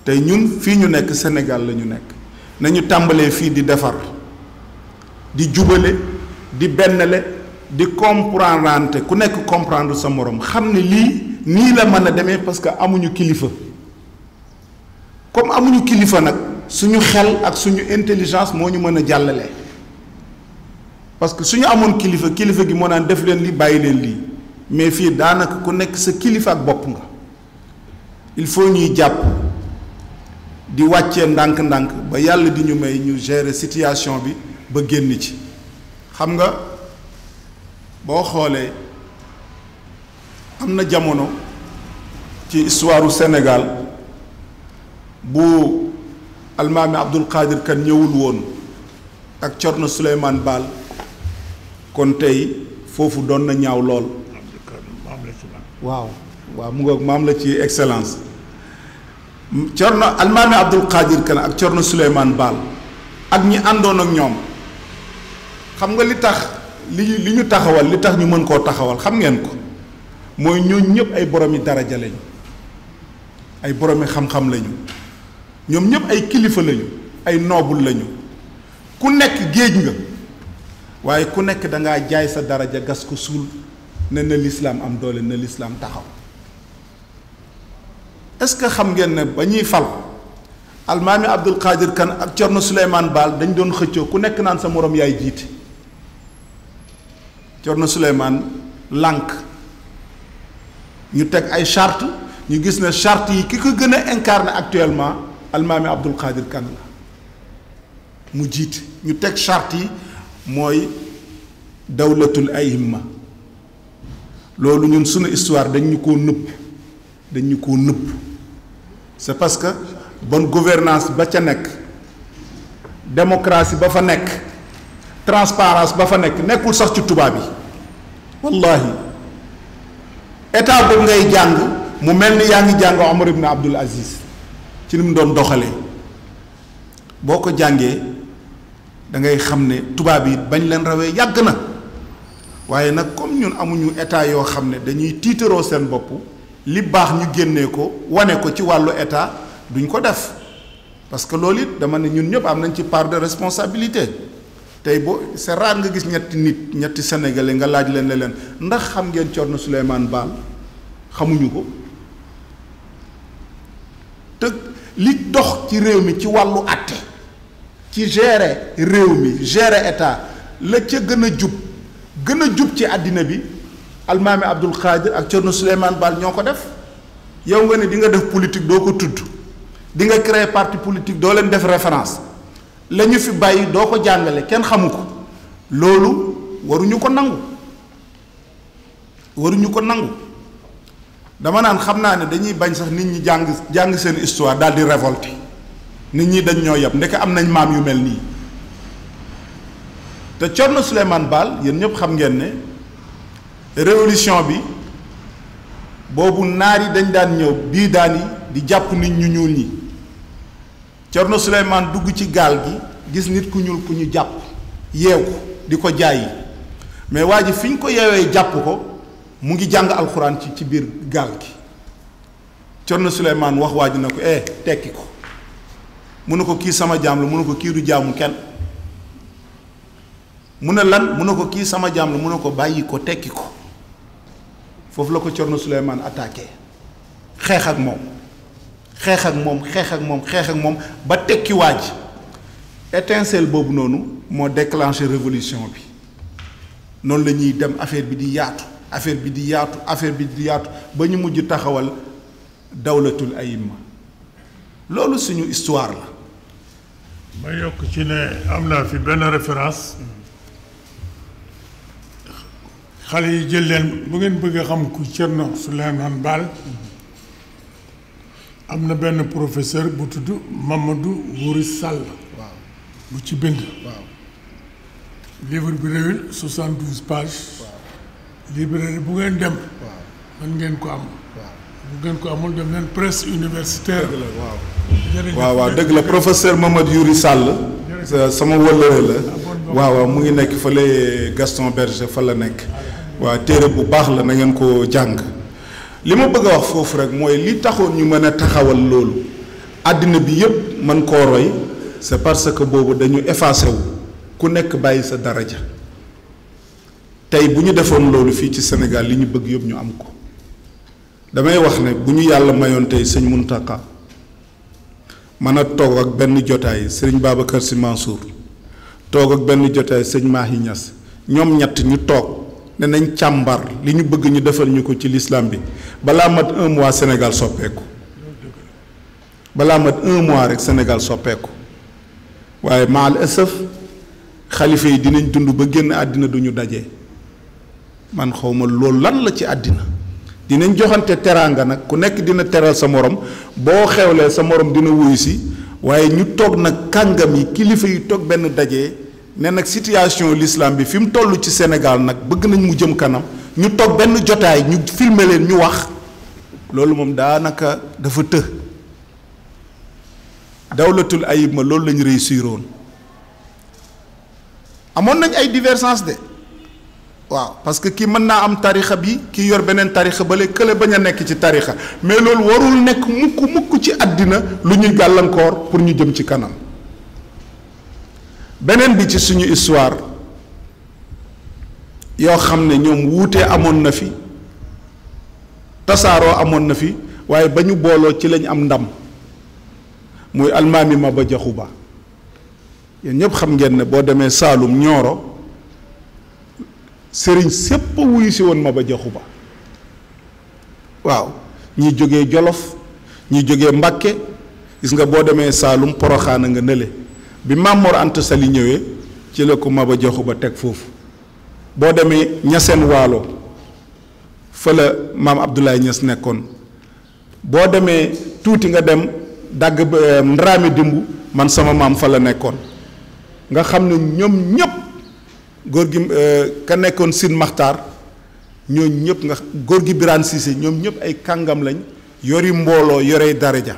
C: tey ñun fii ñu nekk Sénégal la ñu nekk nañu tàmbalee fii di defar di jubale di bennale di comprendre ku nekk comprendre sa morom xam ne lii nii la mën a demee parce que amuñu kilifa comme amuñu kilifa nag suñu xel ak suñu intelligence moo ñu mën a jàllale parce que suñu amoon kilifa gi moo naan def leen li bàyyi leen lii mais fii daanaka ku nekk sa kilifa ak bopp nga il faut ñuy jàpp di wàccee ndànk-ndànk ba yàlla di ñu may ñu gérer situation bi ba génn ci xam nga boo xoolee am na jamono ci histoire u Sénégal bu almaami Abdul Qadir Kan ñëwul woon ak Thierno Souleymane Baal kon tey foofu doon na ñaaw lool waaw mu ngoog maam la ci excellence Thierno almaami Abdul Qadir Kan ak Thierno Souleymane Baal ak ñi àndoon ak ñoom xam nga li tax li ñu taxawal li tax ñu mën koo taxawal xam ngeen ko mooy ñooñu ñëpp ay boromi daraja lañu ay boromi xam-xam lañu ñoom ñëpp ay kilifa lañu ay noble lañu ku nekk géej nga waaye ku nekk dangaa jaay sa daraja gas ko suul ne na lislaam am doole na lislaam taxaw est-ce que xam ngeen ne ba ñuy fal almaami Abdul Qadir Kan ak Thierno Souleymane Baal dañ doon xëccoo ku nekk naan sa moroom yaay jiite Thierno Souleymane lànk ñu teg ay charte ñu gis ne charte yi ki ko gën a incarné actuellement almaami Abdul Qadir Kan la mu jiite ñu teg charte yi mooy dawlatul aïmma loolu ñun sunu histoire dañ ñu koo nëbb c'est parce que bonne gouvernance ba ca nekk démocratie ba fa nekk transparence ba fa nekk nekkul sax ci tubaab yi wallahi état boobu ngay jàng mu mel ni yaa ngi jàng Omar ibn Abdul Aziz ci ni mu doon doxalee boo ko jàngee da ngay xam ne tubaab yi bañ leen rawee yàgg na waaye nag comme ñun amuñu état yoo xam ne dañuy tiitaroo seen bopp li baax ñu génnee ko wane ko ci wàllu état duñ ko def parce que loolu it dama ne ñun ñëpp am nañ ci part de responsabilité tey boo c'est rare nga gis ñetti sénégalais nga laaj leen ne leen ndax xam ngeen Thierno Souleymane Baal xamuñu ko te li dox ci réew mi ci wàllu àtte ci gérer réew mi gérer état la ca gën a jub ci àddina bi almaami Abdul Qadir ak Thierno Souleymane Baal ñoo ko def yow nga ne di nga def politique doo ko tudd di nga créer parti politique doo leen def référence la ñu fi bàyyi doo ko jàngale kenn xamu ko loolu waruñu ko nangu dama naan xam naa ne dañuy bañ sax nit ñi jàng seen histoire daal di révolter nit ñi dañ ñoo yab ndeke am nañ maam yu mel nii te Thierno Souleymane Baal yéen ñëpp xam ngeen ne révolution bi boobu naar yi dañ daan ñëw bii daan yi di jàpp nit ñu ñuul ñi Cerno Souleymane dugg ci gaal gi gis nit ku ñuul ku ñu jàpp yeew ko di ko jaayi mais waa ji fi ñu ko yeewee jàpp ko mu ngi jàng alxuraan ci biir gaal gi Cerno Souleymane wax waa ji na ko tekki ko mu ne ko kii sama jaam la mu ne ko kii du jaamu kenn mu ne lan mu ne ko kii sama jaam la mu ne ko bàyyi ko tekki ko foofu la ko Cerno Souleymane attaqué xeex ak moom ba tekki waa ji étincelle boobu noonu moo déclenché révolution bi noonu la ñuy dem affaire bi di yaatu ba ñu mujj taxawal dawlatul ayimma loolu suñu histoire la.
B: ma yokk ci ne am naa fi benn référence xale yi jël leen bu ngeen bëgg a xam ku Cerno Souleymane Baal am na benn professeur bu tudd Mamadou Wuri Sall.
C: waaw
B: bu ci bind.
C: waaw
B: livre bi réewul 72 pages.
C: waaw
B: librairie bu ngeen dem.
C: waaw
B: mën ngeen ko am.
C: waaw
B: bu ngeen ko amul dem leen presse universitaire.
C: dëgg la waaw dëgg la professeur Mamadou Wuri Sall. sama wëllëre la. waaw mu ngi nekk fële Gaston Berger fa la nekk. waaw téere bu baax la na ngeen ko jàng. li ma bëgg a wax foofu rek mooy li taxoon ñu mën a taxawal loolu àddina bi yépp mën koo roy c'est parce que boobu dañu effacé wu ku nekk bàyyi sa daraja tey bu ñu defoon loolu fii ci Sénégal li ñu bëgg yëpp ñu am ko damay wax ne bu ñu yàlla mayoon tey sëñ Muntaka mën a toog ak benn jotaay sëriñ Babacar Sy Mansour toog ak benn jotaay sëñ Mahi Niass ñoom ñett ñu toog ne nañ càmbar li ñu bëgg ñu defal ñu ko ci l'islam bi balaa mat 1 mois Sénégal soppeeku balaa mat 1 mois rek Sénégal soppeeku waaye maal asaf xalifa yi dinañ dund ba génn àddina duñu daje man xawma loolu lan la ci àddina dinañ joxante teraanga nag ku nekk dina teral sa morom boo xewlee sa morom dina wuyu si waaye ñu toog nag kàngam yi kilifa yi toog benn daje ne nag situation l'islam bi fi mu toll ci Sénégal nag bëgg nañ mu jëm kanam ñu toog benn jotaay ñu filmer leen ñu wax loolu moom daanaka dafa të dawlatul ayib ma loolu lañu réussir woon amoon nañ ay divergence de waaw parce que kii mën naa am tarixa bi kii yor beneen tarixa bale kële bañ a nekk ci tarixa mais loolu warul nekk mukk ci àddina lu ñuy gàllankoor pour ñu jëm ci kanam beneen bi ci suñu histoire yoo xam ne ñoom wuute amoon na fi tasaaroo amoon na fi waaye ba ñu booloo ci lañ am ndam muy almaami Maba Jaxu Ba yéen ñëpp xam ngeen ne boo demee Saalum Ñooro sëriñ sépp wuyu si woon Maba Jaxu Ba waaw ñi jógee Jolof ñi jógee Mbàkke gis nga boo demee Saalum Poroxaana nga nële bi Maam Mor Anta Sali ñëwee ci la ko Maba Jaxu Ba teg foofu boo demee Ñaseen Waalo fa la maam Abdoulaye Niass nekkoon boo demee tuuti nga dem dagg Ndaraame Dimbu man sama maam fa la nekkoon nga xam ne ñoom ñëpp góor gi ka nekkoon Sine Maxtaar ñoo ñëpp nga góor gi Birane Cissé ñoom ñëpp ay kàngam lañ yori mbooloo yorey daraja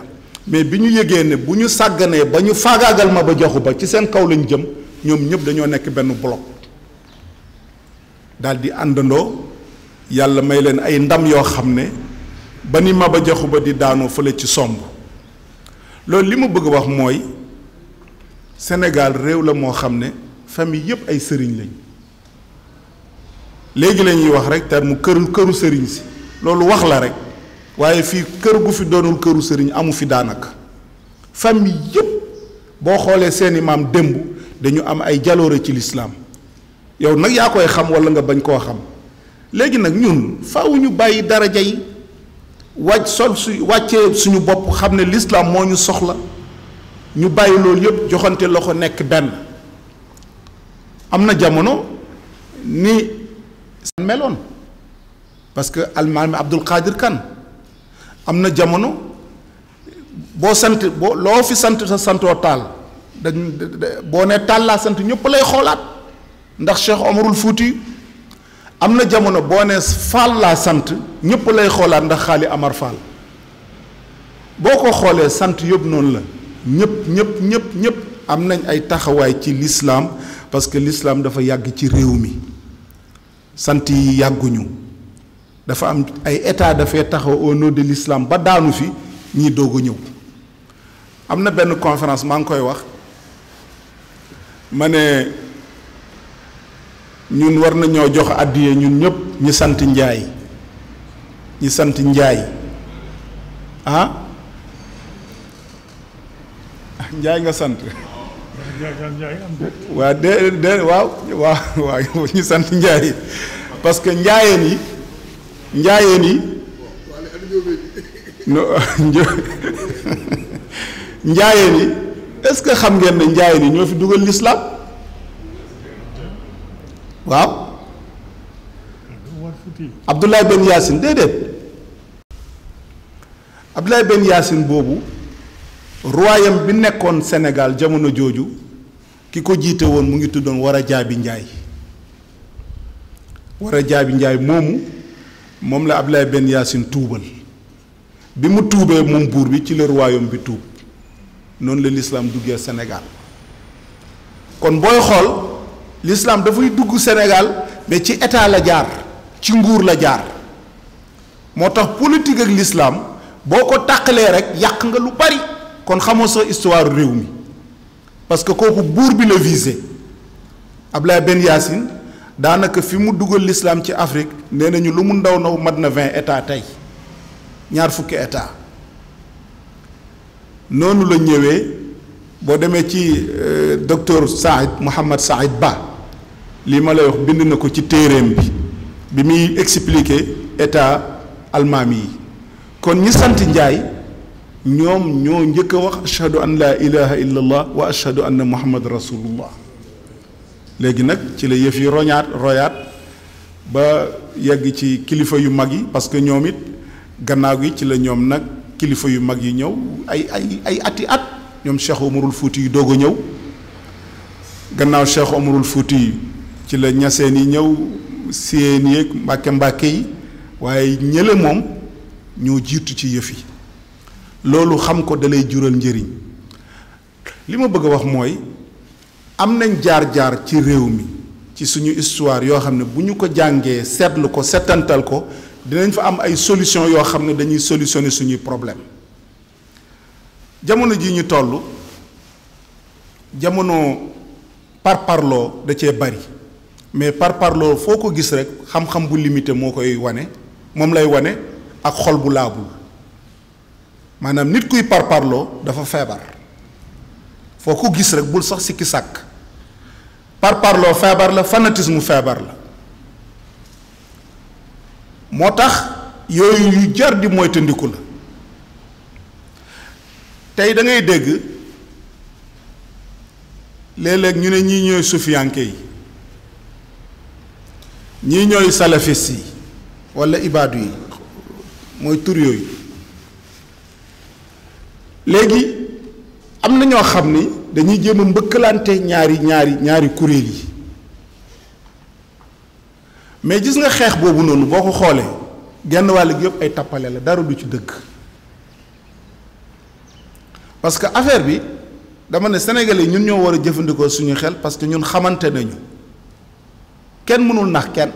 C: mais bi ñu yëgee ne bu ñu sàgganee ba ñu faagaagal Maba Jaxu Ba ci seen kaw lañ jëm ñoom ñëpp dañoo nekk benn bloc daal di àndandoo yàlla may leen ay ndam yoo xam ne ba ni Maba Jaxu Ba di daanoo fële ci somb loolu li ma bëgg wax mooy Sénégal réew la moo xam ne famille yépp ay sëriñ lañ léegi la ñuy wax rek terme këru sëriñ si loolu wax la rek waaye fii kër gu fi doonul këru sëriñ amu fi daanaka famille yépp boo xoolee seeni maam démb dañu am ay jaloore ci lislaam yow nag yaa koy xam walla nga bañ koo xam léegi nag ñun faaw ñu bàyyi daraja yi wàccee suñu bopp xam ne lislaam moo ñu soxla ñu bàyyi loolu yépp joxante loxo nekk benn am na jamono ni meloon parce que almaami Abdul Qadir Kan am na jamono boo sant boo loo fi sant sa santoo taal dañ boo nee taal laa sant ñëpp lay xoolaat ndax Cheikh Omarul Fuuti am na jamono boo nee Faal laa sant ñëpp lay xoolaat ndax Xaali Amar Faal boo ko xoolee sant yëpp noonu la ñëpp am nañ ay taxawaay ci l'islam parce que l'islam dafa yàgg ci réew mi sant yi yàgguñu dafa am ay état dafay taxaw au nom de l'islam ba daanu fi ñii doog a ñëw. am na benn conférence maa ngi koy wax ma ne ñun war nañoo jox àddiya ñun ñëpp ñi sant Njaay ah Njaay nga sant waa de waaw ñu sant Njaay parce que njaayeen yi njaayeen yi est-ce que xam ngeen ne njaayeen yi ñoo fi dugal l'islam waaw Abdoulaye Ben Yacine déedéet Abdoulaye Ben Yacine boobu royaume bi nekkoon Sénégal jamono jooju ki ko jiite woon mu ngi tuddoon Wara Jaabi Njaay moom la Abdoulaye Ben Yacine tuubal bi mu tuubee moom buur bi ci la royaume bi tuub noonu la l'islam duggee Sénégal kon booy xool l'islam dafay dugg Sénégal mais ci état la jaar ci nguur la jaar moo tax politique ak l'islam boo ko tàqalee rek yàq nga lu bari kon xamoo sa histoire réew mi parce que kooku buur bi la visé Abdoulaye Ben Yacine daanaka fi mu dugal l'islam ci Afrique nee nañu lu mu ndaw mat na 20 états tey ñaar fukki état noonu la ñëwee boo demee ci docteur Mohamed Saïd Ba lii ma lay wax bind na ko ci téeréem bi muy expliquer état almaami yi kon ñi sant Njaay ñoom ñoo njëkk a wax ashhadu an la ilaha illallah wa ashhadu anna muhammad rasulullah léegi nag ci la yëf yi royaat ba yegg ci kilifa yu mag yi parce que ñoom it gannaaw gi ci la ñoom nag kilifa yu mag yi ñëw ay ati at ñoom Cheikh Omarul Fouti yu doog a ñëw gannaaw Cheikh Omarul Fouti yi ci la ñaseen yi ñëw siyeen yeeg mbàkke yi waaye ñële moom ñoo jiitu ci yëf yi loolu xam ko dalay jural njëriñ li ma bëgg a wax mooy am nañ jaar-jaar ci réew mi ci suñu histoire yoo xam ne bu ñu ko jàngee seetlu ko setantal ko dinañ fa am ay solution yoo xam ne dañuy solutionner suñuy problème jamono ji ñu toll jamono parparloo da cee bari mais parparloo foo ko gis rek xam-xam bu limité moo koy wane moom lay wane ak xol bu laabul maanaam nit kuy parparloo dafa feebar foo ko gis rek bul sax sikki sàkk parparloo feebar la fanatisme feebar la moo tax yooyu yu jar di moytandiku la tey da ngay dégg léeg-léeg ñu ne ñii ñooy sufiyanke yi ñii ñooy salafis yi walla ibaadu yi mooy tur yooyu léegi am na ñoo xam ni dañuy jéem a mbëkkalante ñaari kuréel yi mais gis nga xeex boobu noonu boo ko xoolee genn wàll gi yëpp ay tappale la dara du ci dëgg parce que affaire bi dama ne sénégalais ñun ñoo war a jëfandikoo suñu xel parce que ñun xamante nañu kenn mënul nax kenn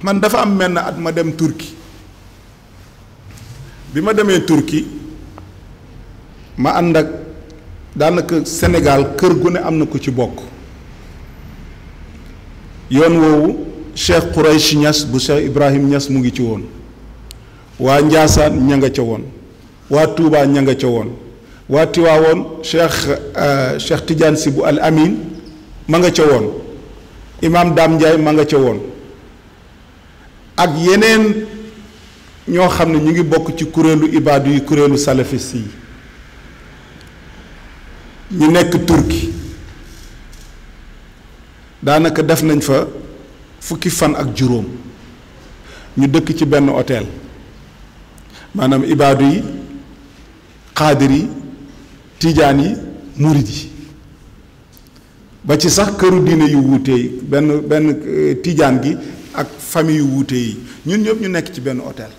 C: man dafa am menn at ma dem Turquie bi ma demee Turquie ma ànd ak daanaka Sénégal kër gu ne am na ko ci bokk yoon woowu Cheikh Khouraychi Niass bu Cheikh Ibrahim Niass mu ngi ci woon waa Njaasaan ña nga ca woon waa Touba ña nga ca woon waa Tiwaawoon Cheikh Tidiane Sy bu Al Amin ma nga ca woon Imam Dame Ndiaye ma nga ca woon ak yeneen ñoo xam ne ñu ngi bokk ci kuréelu ibaadu yi kuréelu salafis yi ñu nekk Turquie daanaka def nañ fa fukki fan ak juróom ñu dëkk ci benn hôtel maanaam ibaadu yi xaadir yi tiijaan yi murid yi ba ci sax këru diine yu wuute yi benn tiijaan gi ak famille yu wuute yi ñun ñëpp ñu nekk ci benn hôtel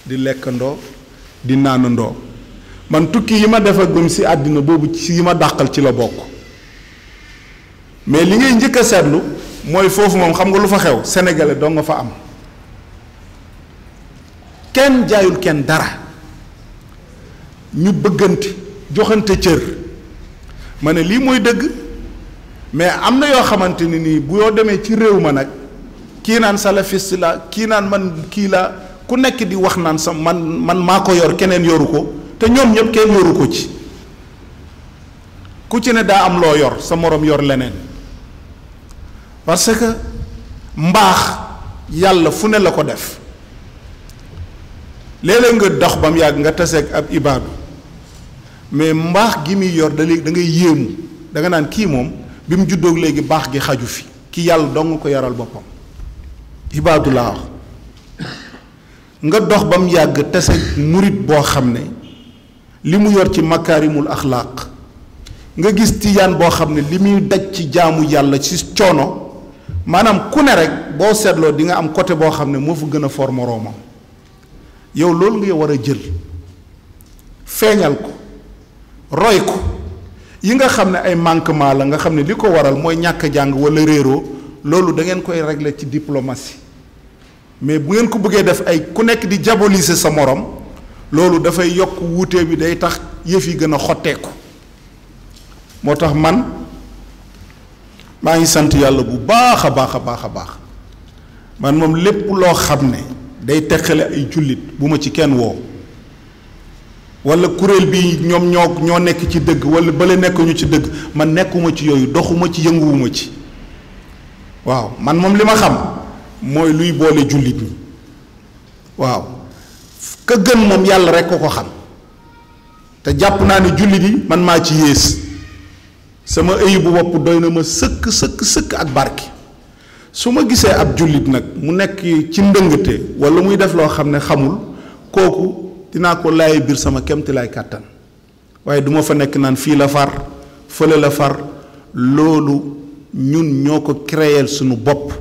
C: di lekkandoo di naanandoo man tukki yi ma defagum si àddina boobu ci yi ma dàqal ci la bokk mais li ngay njëkk a seetlu mooy foofu moom xam nga lu fa xew sénégalais doo nga fa am kenn jaayul kenn dara ñu bëggante joxante cër ma ne lii mooy dëgg mais am na yoo xamante ni nii bu yoo demee ci réew ma nag kii naan salafiste la kii naan man kii la ku nekk di wax naan sa man maa ko yor keneen yoru ko te ñoom ñëpp kenn yoru ko ci ku ci ne daa am loo yor sa moroom yor leneen parce que mbaax yàlla fu ne la ko def léeg-léeg nga dox ba mu yàgg nga taseeg ab ibaadu mais mbaax gi muy yor da ngay yéemu da nga naan kii moom bi mu juddoog léegi baax gi xaju fi kii yàlla dong ko yaral boppam ibaadu laa wax nga dox ba mu yàgg taseeg murit boo xam ne li mu yor ci makaarimul axlaaq nga gis tijaan boo xam ne li muy daj ci jaamu yàlla ci coono maanaam ku ne rek boo seetloo di nga am côté boo xam ne moo fa gën a for moroomam yow loolu nga war a jël feeñal ko roy ko yi nga xam ne ay manquement la nga xam ne li ko waral mooy ñàkk jàng wala réeroo loolu da ngeen koy régler ci diplomatie mais bu ngeen ko bëggee def ay ku nekk di diaboliser sa morom loolu dafay yokk wuute bi day tax yëf yi gën a xotteeku moo tax man maa ngi sant yàlla bu baax a baax a baax a baax man moom lépp loo xam ne day teqale ay jullit bu ma ci kenn woo wala kuréel bi ñoom ñoo nekk ci dëgg wala bale nekkuñu ci dëgg man nekkuma ci yooyu doxuma ci yënguwuma ci waaw man moom li ma xam mooy luy boole jullit ñi waaw ka gën moom yàlla rek ko xam te jàpp naa ne jullit yi man maa ci yées sama ëy bu bopp doy na ma sëkk ak barke su ma gisee ab jullit nag mu nekk ci ndëngate wala muy def loo xam ne xamul kooku dinaa ko laaye biir sama kemti lay kàttan waaye duma fa nekk naan fii la far fële la far loolu ñun ñoo ko créer suñu bopp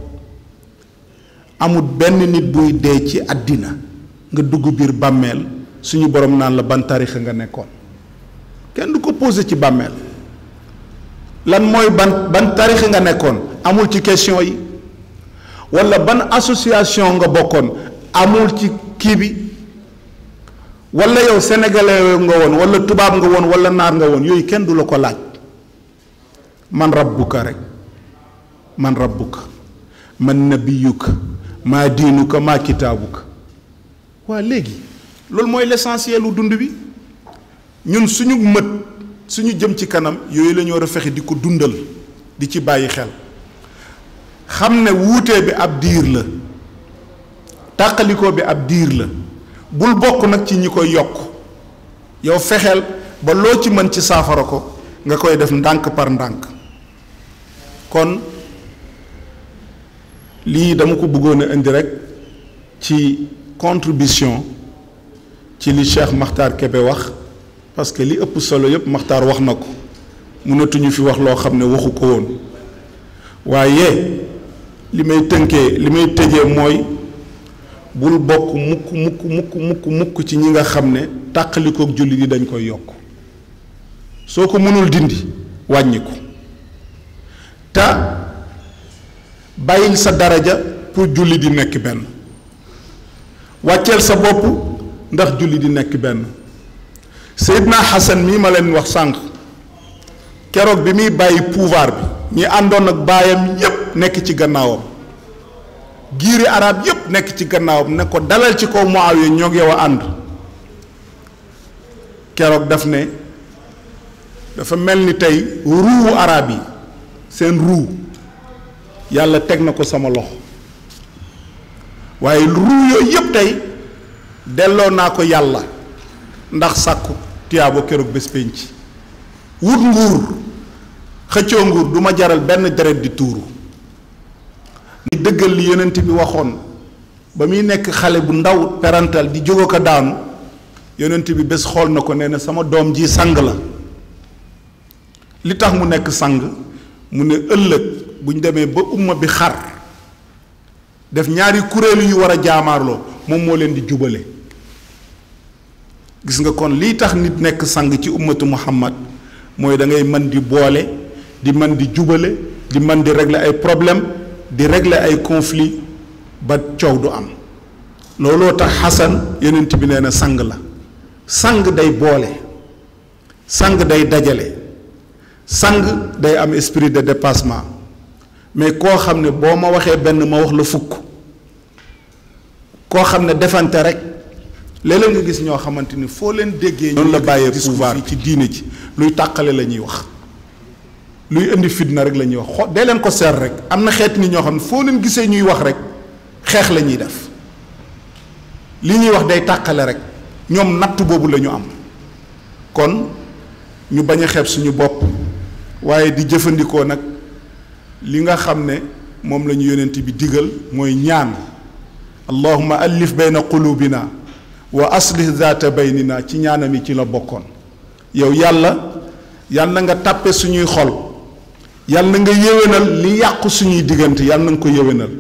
C: amul benn nit buy dee ci àddina nga dugg biir bàmmeel suñu borom naan la ban tarixa nga nekkoon kenn du ko posé ci bàmmeel lan mooy ban tarixa nga nekkoon amul ci question yi wala ban association nga bokkoon amul ci kii bi wala yow sénégalais nga woon wala tubaab nga woon wala naar nga woon yooyu kenn du la ko laaj man rabbuka rek man rabbuka man nabiyuka maa diinuka maa kitaabuka waa léegi loolu mooy l'essentiel lu dund bi ñun suñu mët suñu jëm ci kanam yooyu la ñu war a fexe di ko dundal di ci bàyyi xel xam ne wuutee bi ab diir la tàqalikoo bi ab diir la bul bokk nag ci ñi koy yokk yow fexeel ba loo ci mën ci saafara ko nga koy def ndànk par ndànk kon lii dama ko bëggoon a indi rek ci contribution ci li Cheikh Makhtar Kébé wax parce que li ëpp solo yépp Makhtar wax na ko mënatuñu fi wax loo xam ne waxu ko woon waaye li may tëjee mooy bul bokk mukk ci ñi nga xam ne tàqalikook julli di dañ koy yokk soo ko mënul dindi wàññi ko te bàyyil sa daraja pour julli di nekk benn wàcceel sa bopp ndax julli di nekk benn Seydina Hassan mii ma leen wax sànq keroog bi muy bàyyi pouvoir bi ñi àndoon ak baayam yépp nekk ci gannaawam giiri arab yépp nekk ci gannaawam ne ko dalal ci kaw Muawiya ñoo ngi yow a ànd keroog daf ne dafa mel ni tey ruuwu arab yi seen ruu yàlla teg na ko sama loxo waaye ruu yooyu yépp tey delloo naa ko yàlla ndax sàkku tiyaabo keroog bés pénc wut nguur xëccoo nguur du ma jaral benn deret di tuuru ni dëggal li yonent bi waxoon ba muy nekk xale bu ndaw perantal di jóge ko daanu yonent bi bés xool na ko nee na sama doom ji sang la li tax mu nekk sang mu ne ëllëg bu ñu demee ba umma bi xar def ñaari kuréel yu war a jaamaarloo moom moo leen di jubale gis nga kon lii tax nit nekk sang ci ummatu muhammad mooy da ngay mën di boole di mën di jubale di mën di régler ay problème di régler ay conflit ba coow du am looloo tax xasan yonent bi nee na sang la sang day boole sang day dajale sang day am esprit de dépassement mais koo xam ne boo ma waxee benn ma wax la fukk koo xam ne defante rek léeg-léeg nga gis ñoo xamante ni foo leen déggee noonu la bàyyee pouvoir ci diine ji luy tàqale la ñuy wax luy indi fitna rek la ñuy wax dee leen ko seer rek am na xeet ni ñoo xam ne foo leen gisee ñuy wax rek xeex la ñuy def li ñuy wax day tàqale rek ñoom natt boobu la ñu am kon ñu bañ a xeeb suñu bopp waaye di jëfandikoo nag li nga xam ne moom la ñu yonent bi digal mooy ñaan allahumma allif bayna qulubina wa aslih zaata baynina ci ñaanam yi ci la bokkoon yow yàlla nga tàppe suñuy xol yàlla nga yéwénal li yàqu suñuy diggante yàlla na nga ko yéwénal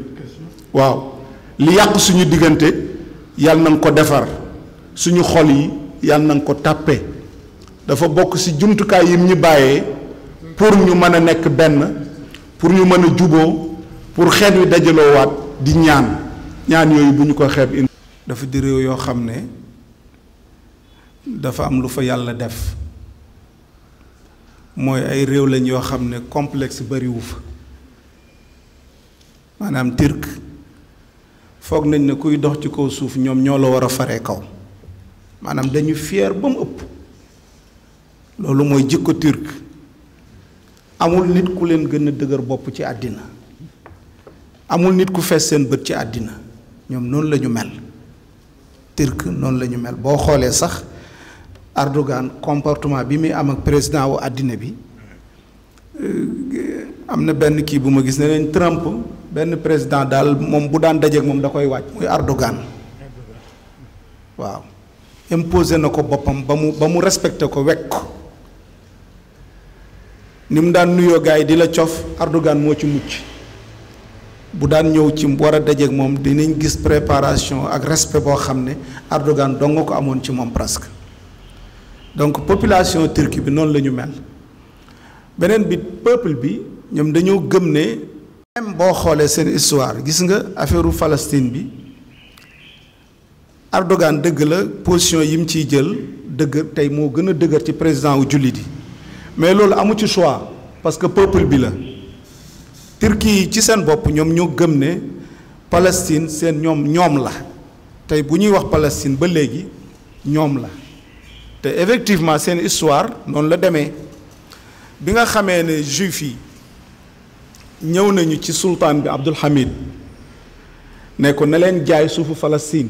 C: waaw li yàqu suñu diggante yàlla na nga ko defar suñu xol yi yàlla na nga ko tàppe dafa bokk ci jumtukaay yim ñu bàyyee pour ñu mën a nekk benn pour ñu mën a juboo pour xeet wi dajaloowaat di ñaan yooyu bu ñu ko xeeb indi dafa di réew yoo xam ne dafa am lu fa yàlla def mooy ay réew lañ yoo xam ne complexe bariwu fa maanaam turc foog nañ ne kuy dox ci kaw suuf ñoom ñoo la war a faree kaw maanaam dañu fier ba mu ëpp loolu mooy jikko turc amul nit ku leen gën a dëgër bopp ci àddina amul nit ku fees seen bët ci àddina ñoom noonu la ñu mel turc noonu la ñu mel boo xoolee sax Erdogan comportement bi muy am ak président wu àddina bi am na benn kii bu ma gis ne leen Trump benn président daal moom bu daan dajeek moom da koy wàcc muy Erdogan waaw imposé na ko boppam ba mu respecté ko wekk ko ni mu daan nuyoo gars yi di la cof Erdogan moo ci mucc bu daan ñëw ci war a dajeek moom dinañ gis préparation ak respect boo xam ne Erdogan dong nga ko amoon ci moom presque donc population turque bi noonu la ñu mel beneen bi peuple bi ñoom dañoo gëm ne même boo xoolee seen histoire gis nga affaire Palestine bi Erdogan dëgg la position yi mu ciy jël dëgg tey moo gën a dëgër ci président wu jullit yi mais loolu amu ci choix parce que peuple bi la Turquie yi ci seen bopp ñoom ñoo gëm ne Palestine seen ñoom la tey bu ñuy wax Palestine ba léegi ñoom la te effectivement seen histoire noonu la demee bi nga xamee ne juif yi ñëw nañu ci sultaan bi Abdul Hamid ne ko na leen jaay suufu Palestine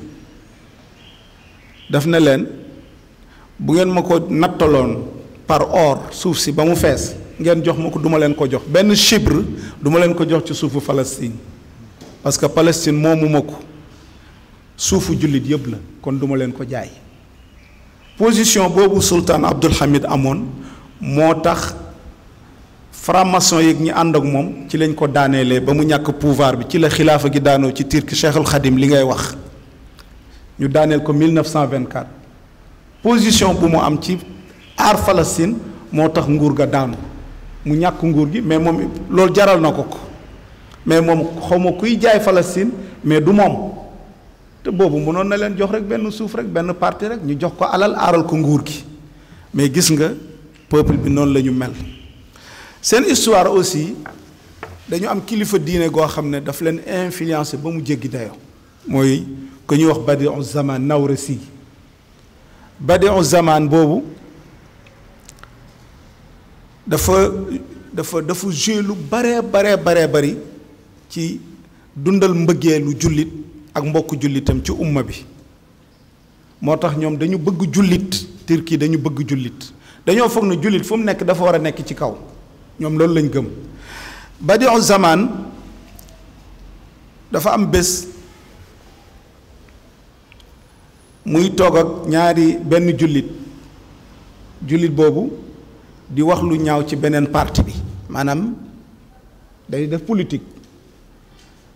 C: daf na leen bu ngeen ma ko nattaloon par or suuf si ba mu fees ngeen jox ma ko duma leen ko jox benn chibre duma leen ko jox ci suufu Palestine parce que Palestine moomu ma ko suufu jullit yëpp la kon duma leen ko jaay position boobu sultaan Abdul Hamid amoon moo tax franc-maçon yeeg ñi ànd ak moom ci lañ ko daaneelee ba mu ñàkk pouvoir bi ci la xilaafa gi daanoo ci Turquie Cheikhul Khadim li ngay wax ñu daaneel ko 1924 position bu mu am ci aar Palestine moo tax nguur ga daanu mu ñàkk nguur gi mais moom loolu jaral na ko mais moom xawma kuy jaay Palestine mais du moom te boobu mënoon na leen jox rek benn suuf rek benn parti rek ñu jox ko alal aaral ko nguur gi mais gis nga peuple bi noonu la ñu mel seen histoire aussi dañu am kilifa diine goo xam ne daf leen influencé ba mu jéggi dayoo mooy ku ñuy wax Badi'u Zaman Nawrasi Badi'u Zaman boobu dafa joué lu baree bari ci dundal mbëggeelu jullit ak mbokk jullitam ci umma bi moo tax ñoom dañu bëgg jullit Turquie dañu bëgg jullit dañoo foog ne jullit fu mu nekk dafa war a nekk ci kaw ñoom loolu lañ gëm Badi'u Zaman dafa am bés muy toog ak benn jullit boobu di wax lu ñaaw ci beneen parti bi maanaam day def politique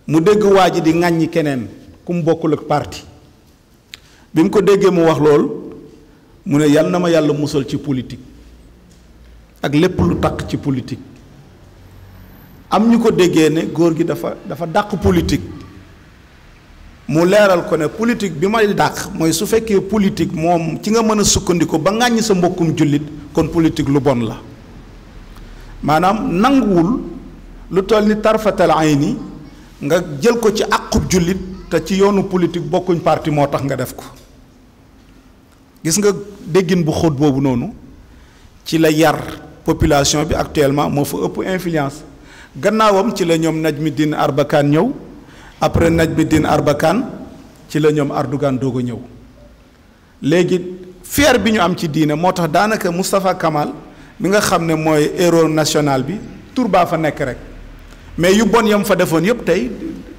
C: mu dégg waa ji di ŋàññi keneen ku mu bokkul ak parti bi mu ko déggee mu wax lool mu ne yal na ma yàlla musal ci politique ak lépp lu taq ci politique. am ñu ko déggee ne góor gi dafa dàq politique mu leeral ko ne politique bi may dàq mooy su fekkee politique moom ci nga mën a sukkandiku ba ŋàññi sa mbokkum jullit kon politique lu bon la maanaam nanguwul lu toll ni tarfatal ayni nga jël ko ci àqub jullit te ci yoonu politique bokkuñ parti moo tax nga def ko gis nga déggin bu xóot boobu noonu ci la yar population bi actuellement moo fa ëpp influence gannaawam ci la ñoom Najmuddin Arbakan ñëw après Najmuddin Arbakan ci la ñoom Erdogan doog a ñëw léegi fier bi ñu am ci diine moo tax daanaka Moustapha Kamal mi nga xam ne mooy héros national bi tur baa fa nekk rek mais yu bon yam fa defoon yëpp tey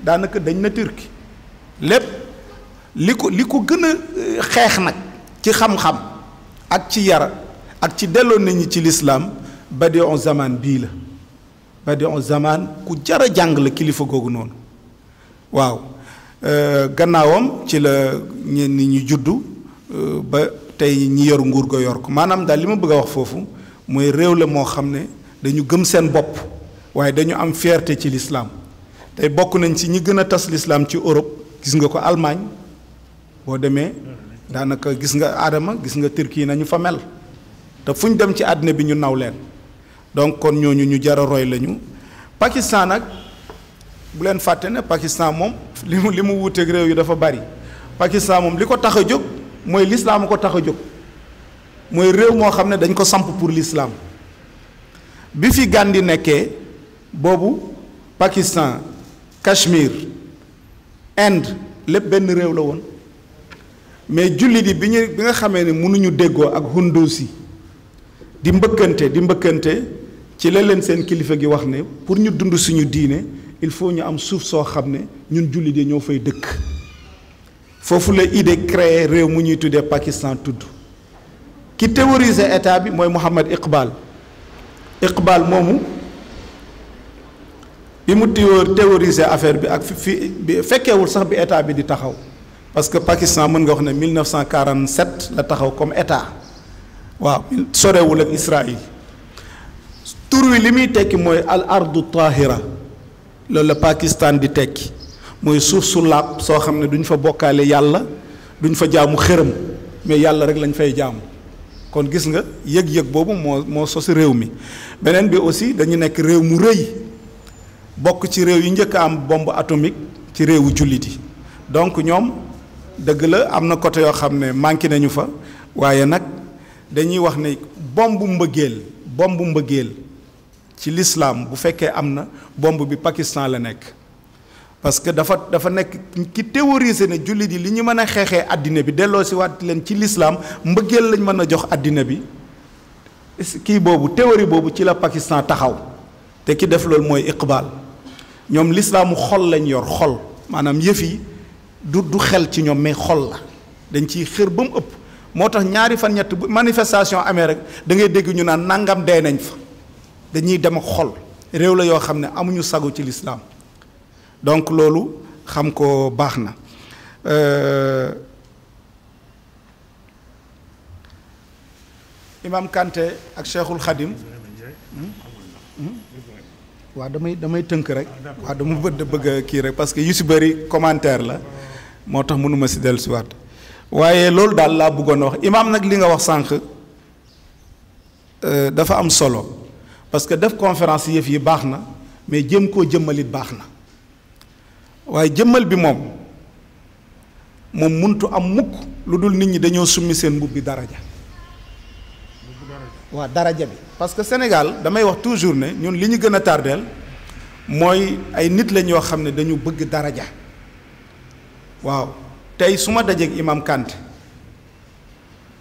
C: daanaka dañ na Turquie lépp li ko gën a xeex nag ci xam-xam ak ci yar ak ci delloo nit ñi ci lislaam Badiou Zaman bii la Badiou Zaman ku jar a jàng la kilifa googu noonu waaw gannaawam ci la ñenn ñi juddu ba tey ñi yor nguur ga yor ko maanaam daal li ma bëgg a wax foofu mooy réew la moo xam ne dañu gëm seen bopp waaye dañu am fierté ci l'islam tey bokk nañ ci ñi gën a tas l'islam ci Europe gis nga ko Allemagne boo demee daanaka gis nga Adama gis nga Turquie nañu fa mel te fu ñu dem ci àddina bi ñu naw leen donc kon ñooñu ñu jar a roy lañu. Pakistan nag bu leen fàtte ne Pakistan moom li mu wuuteeg réew yi dafa bari Pakistan moom li ko tax a jóg mooy l'islam ko tax a jóg mooy réew moo xam ne dañ ko samp pour l'islam bi fi Gandhi nekkee boobu Pakistan Cachemire Inde lépp benn réew la woon mais jullit yi bi nga xamee ne mënuñu déggoo ak Hindus yi di mbëkkante ci la leen seen kilifa gi wax ne pour ñu dund suñu diine il faut ñu am suuf soo xam ne ñun jullit yi ñoo fay dëkk foofu la idée créé réew mu ñuy tuddee Pakistan tudd ki théorisé état bi mooy Muhammad Iqbal moomu bi mu théorisé affaire bi ak bi fekkeewul sax bi état bi di taxaw parce que Pakistan mën nga wax ne 1947 la taxaw comme état waaw sorewul ak Israël tur wi li muy tekki mooy al ardu tahira loolu la Pakistan di tekki mooy suuf su laab soo xam ne duñ fa bokkaale yàlla duñ fa jaamu xërëm mais yàlla rek lañ fay jaamu kon gis nga yëg-yëg boobu moo sos réew mi beneen bi aussi dañu nekk réew mu rëy bokk ci réew yi njëkk a am bombe atomique ci réewu jullit yi donc ñoom dëgg la am na côté yoo xam ne manqué nañu fa waaye nag dañuy wax ne bombu mbëggeel ci l'islam bu fekkee am na bombe bi Pakistan la nekk parce que dafa nekk ki théoriser ne jullit yi li ñu mën a xeexee àddina bi delloo si waat leen ci l'islam mbëggeel lañ mën a jox àddina bi kii boobu théorie boobu ci la Pakistan taxaw te ki def loolu mooy Iqbal ñoom l'islaamu xol lañ yor xol maanaam yëf yi du xel ci ñoom mais xol la dañ ciy xër ba mu ëpp moo tax ñaari fan ñett bu manifestation amee rek da ngay dégg ñu naan nangam dee nañ fa dañuy dem ak xol réew la yoo xam ne amuñu sagu ci l'islam donc loolu xam ko baax na Imam Kanté ak Cheikhul Khadim waaw damay tënk rek waaw dama bëgg kii rek parce que yu si bëri commentaire la moo tax mënuma si dellu si waat waaye loolu daal laa bëggoon a wax imaam nag li nga wax sànq dafa am solo parce que def conférence yëf yi baax na mais jëm koo jëmmalit baax na waaye jëmmal bi moom muntu am mukk lu dul nit ñi dañoo summi seen mbubbi daraja waaw daraja bi parce que Sénégal damay wax toujours ne ñun li ñu gën a tardeel mooy ay nit lañ yoo xam ne dañu bëgg daraja waaw tey su ma dajeeg Imam Kanté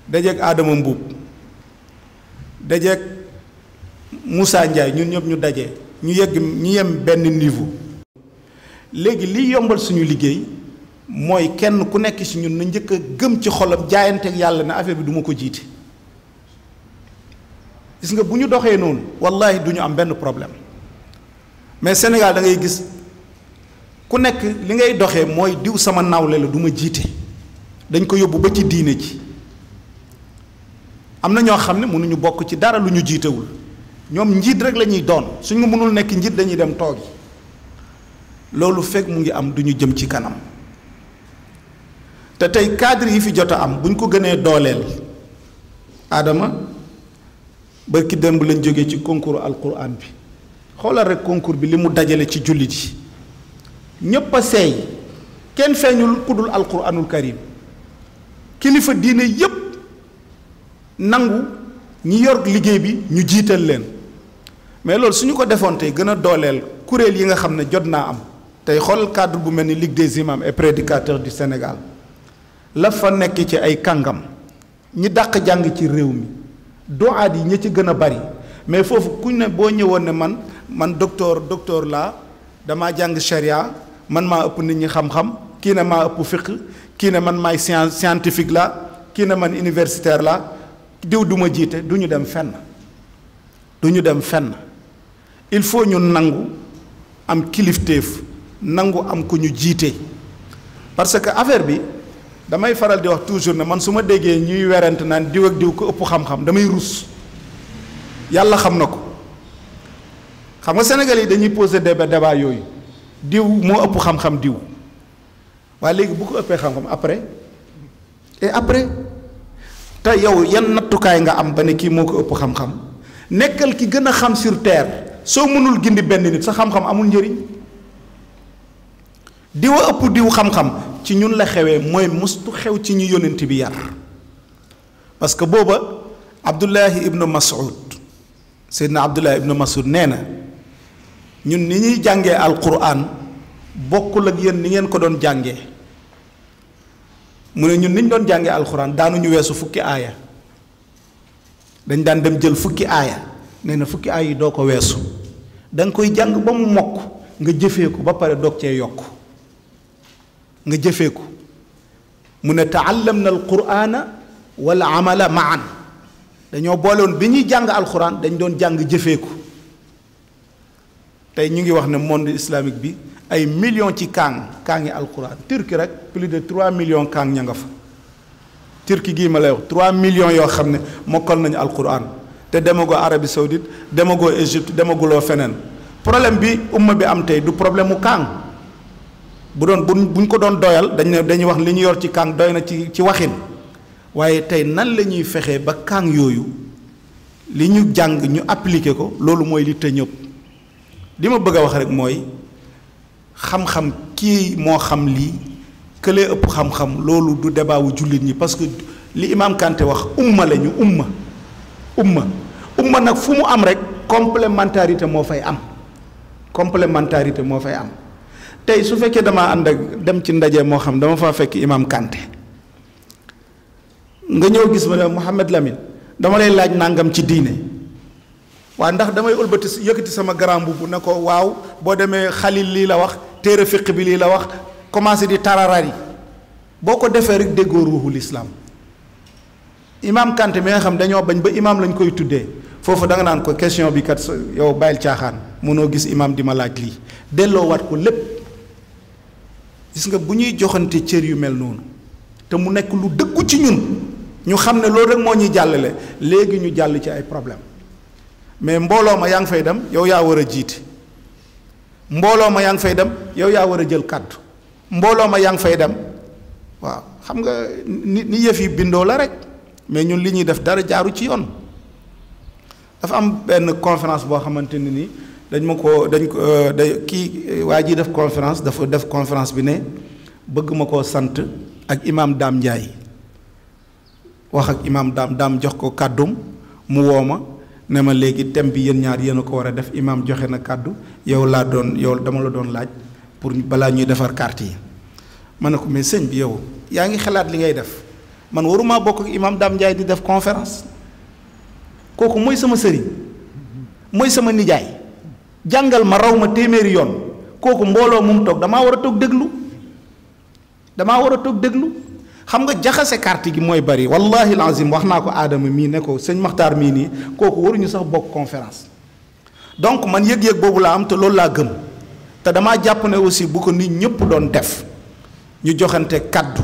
C: dajeeg Adama Mbuub dajeeg Moussa Ndiaye ñun ñëpp ñu daje ñu yem benn niveau léegi liy yombal suñu liggéey mooy kenn ku nekk ci ñun na njëkk a gëm ci xolam jaayanteeg yàlla ne affaire bi du ma ko jiite gis nga bu ñu doxee noonu wallahi du ñu am benn problème mais Sénégal da ngay gis ku nekk li ngay doxee mooy diw sama nawle la du ma jiite dañ ko yóbbu ba ci diine ji
D: am na ñoo xam ne mënuñu bokk ci dara lu ñu jiitewul ñoom njiit rek la ñuy doon suñ nga mënul nekk njiit dañuy dem toogi loolu fekk mu ngi am du ñu jëm ci kanam te tey cadre yi fi jot a am bu ñu ko gënee dooleel Adama barki démb lañ jógee ci concours alquran bi xoolal rek concours bi li mu dajale ci jullit yi ñépp a seey kenn feeñul ku dul alquranul karim kilifa diine yépp nangu ñi yor liggéey bi ñu jiital leen mais loolu suñu ko defoon tey gën a dooleel kuréel yi nga xam ne jot naa am tey xoolal cadre bu mel ni Ligue des imams et prédicateurs du Sénégal la fa nekk ci ay kàngam ñi dàq jàng ci réew mi doaat yi ñi ci gën a bari mais foofu kuñ ne boo ñëwoon ne man docteur laa damaa jàng charia man maa ëpp nit ñi xam-xam kii ne maa ëpp fiqh kii ne man maay scientifique la kii ne man universitaire la diw du ma jiite du ñu dem fenn il faut ñu nangu am kilifteef nangu am ku ñu jiite parce que affaire bi damay faral di wax toujours ne man su ma déggee ñuy werante naan diw ak diw ko ëpp xam-xam damay rus yàlla xam na ko xam nga Sénégal yi dañuy poser débat yooyu diw moo ëpp xam-xam diw waaye léegi bu ko ëppee xam-xam après te yow yan nattukaay nga am ba ne kii moo ko ëpp xam-xam nekkal ki gën a xam sur terre soo mënul gindi benn nit sa xam-xam amul njëriñ diw a ëpp diw xam-xam ci ñun la xewee mooy mustu xew ci ñu yónnent bi yar parce que booba Abdullahi ibnu Mas'ud Seydina Abdullahi ibnu Mas'ud nee na ñun ni ñuy jàngee alquran bokkul ak yéen ni ngeen ko doon jàngee mu ne ñun ni ñu doon jàngee alquran daanuñu weesu fukki aaya dañ daan dem jël fukki aaya nee na fukki aaya yi doo ko weesu da nga koy jàng ba mu mokk nga jëfee ko ba pare doog cee yokk nga jëfee ko mu ne taallamna alqurana wal amala maan dañoo boolewoon bi ñuy jàng alquran dañ doon jàng jëfee ko tey ñu ngi wax ne monde islamique bi ay millions ci kaangi alquran Turquie rek plus de 3 millions kaang ña nga fa Turquie gii ma lay wax 3 millions yoo xam ne mokkal nañu alquran te demagoo Arabie Saoudite demagoo Égypte demaguloo feneen problème bi umma bi am tey du problème mu kaang bu doon buñ ko doon doyal dañuy wax li ñu yor ci kaang doy na ci waxin waaye tey nan la ñuy fexee ba kaang yooyu li ñu jàng ñu appliquer ko loolu mooy li te ñëpp li ma bëgg a wax rek mooy xam-xam kii moo xam lii këlee ëpp xam-xam loolu du débat wu jullit ñi parce que li Imam Kanté wax umma lañu umma nag fu mu am rek complémentarité moo fay am tey su fekkee damaa ànd ak dem ci ndaje moo xam dama faa fekk Imam Kanté nga ñëw gis ma ne Mouhamed Lamine dama lay laaj nangam ci diine waaw ndax damay ëlbati yëkkati sama grand mbubb ne ko waaw boo demee xalil lii la wax téere fiq bi lii la wax commencé di tararari boo ko defee rek déggoo ruuxul islaam Imam Kanté mi nga xam dañoo bañ ba imam lañ koy tuddee foofu da nga naan ko question bi kat yow bàyyil caaxaan mënoo gis imam di ma laaj lii delloo wat ko lépp gis nga bu ñuy joxante cër yu mel noonu te mu nekk lu dëggu ci ñun ñu xam ne loolu rek moo ñuy jàllale léegi ñu jàll ci ay problème mais mbooloo ma yaa ngi fay dem yow yaa war a jiite mbooloo ma yaa ngi fay dem yow yaa war a jël kàddu mbooloo ma yaa ngi fay dem waaw xam nga ni yëf yi bindoo la rek mais ñun li ñuy def dara jaaru ci yoon dafa am benn conférence boo xamante ne ni waa ji def conférence dafa def conférence bi ne bëgg ma koo sant ak imam Dame Ndiaye wax ak imam Dame jox ko kàddum mu woo ma ne ma léegi thème bi yéen ñaar yéen a ko war a def imam joxe na kàddu yow dama la doon laaj pour balaa ñuy defar carte yi ma ne ko mais sëñ bi yow yaa ngi xalaat li ngay def man waruma bokk ak imam Dame Ndiaye di def conférence kooku mooy sama sëriñ mooy sama nijaay jàngal ma raw ma téeméeri yoon kooku mbooloo mu toog damaa war a toog déglu xam nga jaxase carte gi mooy bari wallahi lazim wax naa ko aadama mii ne ko sëñ Maxtaar mii nii kooku waruñu sax bokk conférence donc man yëg-yëg boobu laa am te loolu laa gëm te damaa jàpp ne aussi bu ko nit ñëpp doon def ñu joxante kaddu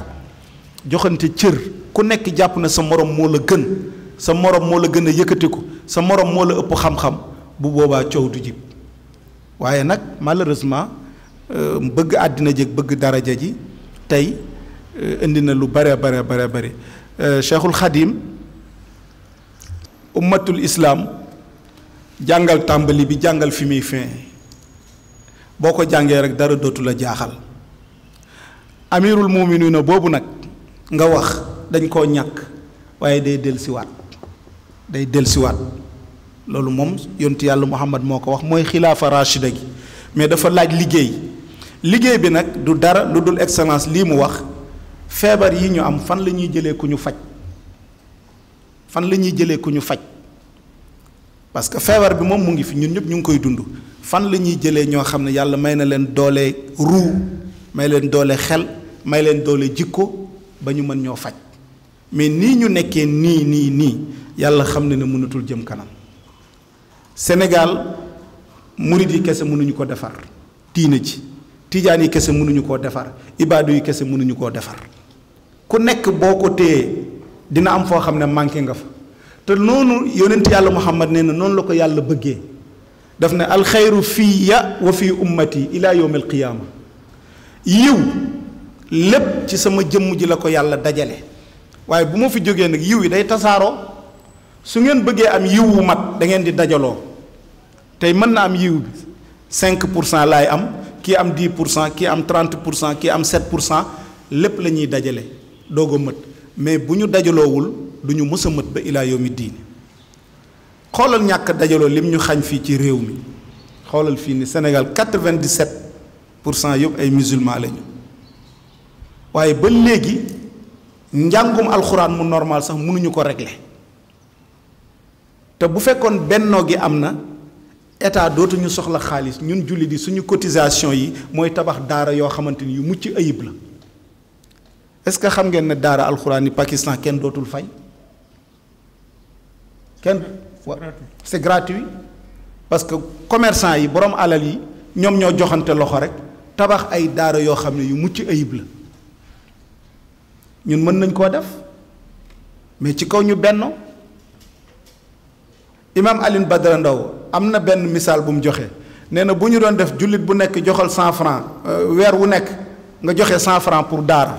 D: joxante cër ku nekk jàpp na sa morom moo la gën sa morom moo la gën a yëkkatiku sa morom moo la ëpp xam-xam bu boobaa coow du jib waaye nag malheureusement bëgg àddina jëg bëgg daraja ji tey indi na lu bare Cheikhul Khadim ummatul islam jàngal tàmbali bi jàngal fi muy fin boo ko jàngee rek dara dootu la jaaxal amirul muminina boobu nag nga wax dañ koo ñàkk waaye day dellusiwaat loolu moom yontu yàlla Muhammad moo ko wax mooy xilaafa rachida gi mais dafa laaj liggéey bi nag du dara lu dul excellence lii mu wax feebar yi ñu am fan la ñuy jëlee ku ñu faj parce que feebar bi moom mu ngi fi ñun ñëpp ñu ngi koy dund fan la ñuy jëlee ñoo xam ne yàlla may na leen doole ruu may leen doole xel may leen doole jikko ba ñu mën ñoo faj mais nii ñu nekkee nii yàlla xam ne mënatul jëm kanam Sénégal murid yi kese mënuñu ko defar diine ci tijaan yi kese mënuñu koo defar ibaadu yi kese mënuñu koo defar ku nekk boo ko téyee dina am foo xam ne manqué nga fa te noonu yonent yàlla Muhammad nee na noonu la ko yàlla bëggee daf ne alxayru fiya wa fi ummati ila yawm alqiyaama yiw lépp ci sama jëmm ji la ko yàlla dajale waaye bu ma fi jógee nag yiw yi day tasaaroo su ngeen bëggee am yiw wu mat da ngeen di dajaloo tey mën na am yiw bi 5% laay am kii am 10% kii am 30% kii am 7% lépp la ñuy dajale doog a mët mais bu ñu dajaloowul du ñu mës a mët ba ilaa yawmi diini xoolal ñàkk dajaloo lim ñu xañ fii ci réew mi xoolal fii ni Sénégal 97% yëpp ay musulmans lañu waaye ba léegi njàngum alxuraan mu normal sax mënuñu ko régler te bu fekkoon bennoo gi am na état dootuñu soxla xaalis ñun julli di suñu cotisation yi mooy tabax daara yoo xamante ni yu mucc ayib la est-ce que xam ngeen ne daara alxuraan yi Pakistan kenn dootul fay c'est gratuit parce que commerçant yi borom alal yi ñoom ñoo joxante loxo rek tabax ay daara yoo xam ne yu mucc ayib la ñun mën nañ koo def mais ci kaw ñu bennoo Imam Alioune Badara Ndao am na benn misaal bu mu joxe nee na bu ñu doon def jullit bu nekk joxal 100 francs weer wu nekk nga joxe 100 francs pour daara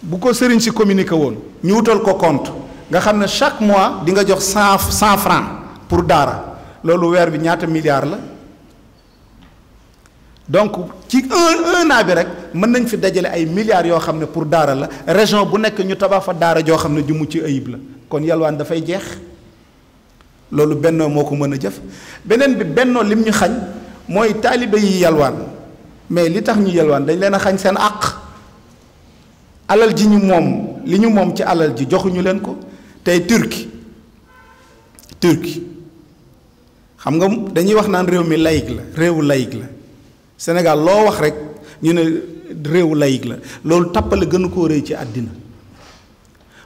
D: bu ko sëriñ si communiqué woon ñu wutal ko compte nga xam ne chaque mois di nga jox 100 francs pour daara loolu weer bi ñaata milliards la donc ci un an bi rek mën nañ fi dajale ay milliards yoo xam ne pour daara la région bu nekk ñu tabax fa daara joo xam ne ju mucc ayib la kon yalwaan dafay jeex loolu bennoo moo ko mën a jëf beneen bi bennoo lim ñu xañ mooy taalibe yi yalwaan mais li tax ñu yalwaan dañ leen a xañ seen àq alal ji ñu moom li ñu moom ci alal ji joxuñu leen ko tey Turquie xam nga dañuy wax naan réew mi laïque la réewu laïque la Sénégal loo wax rek ñu ne réewu laïque la loolu tappale gënu koo rëy ci àddina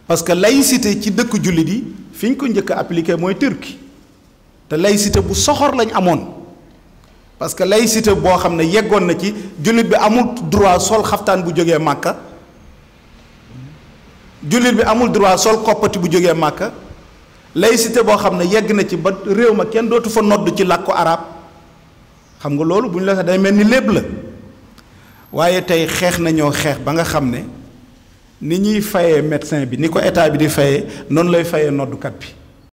D: parce que laïcité ci dëkk jullit yi fi ñu ko njëkk a appliqué mooy Turquie te laïcité bu soxor lañ amoon parce que laïcité boo xam ne yeggoon na ci jullit bi amul droit sol xaftaan bu jógee Màkka jullit bi amul droit sol koppati bu jógee Màkka laïcité boo xam ne yegg na ci ba réew ma kenn dootu fa nodd ci làkku arab xam nga loolu bu ñu la sax day mel ni lépp la waaye tey xeex nañoo xeex ba nga xam ne ni ñuy fayee médecin bi ni ko état bi di fayee noonu lay fayee noddukat bi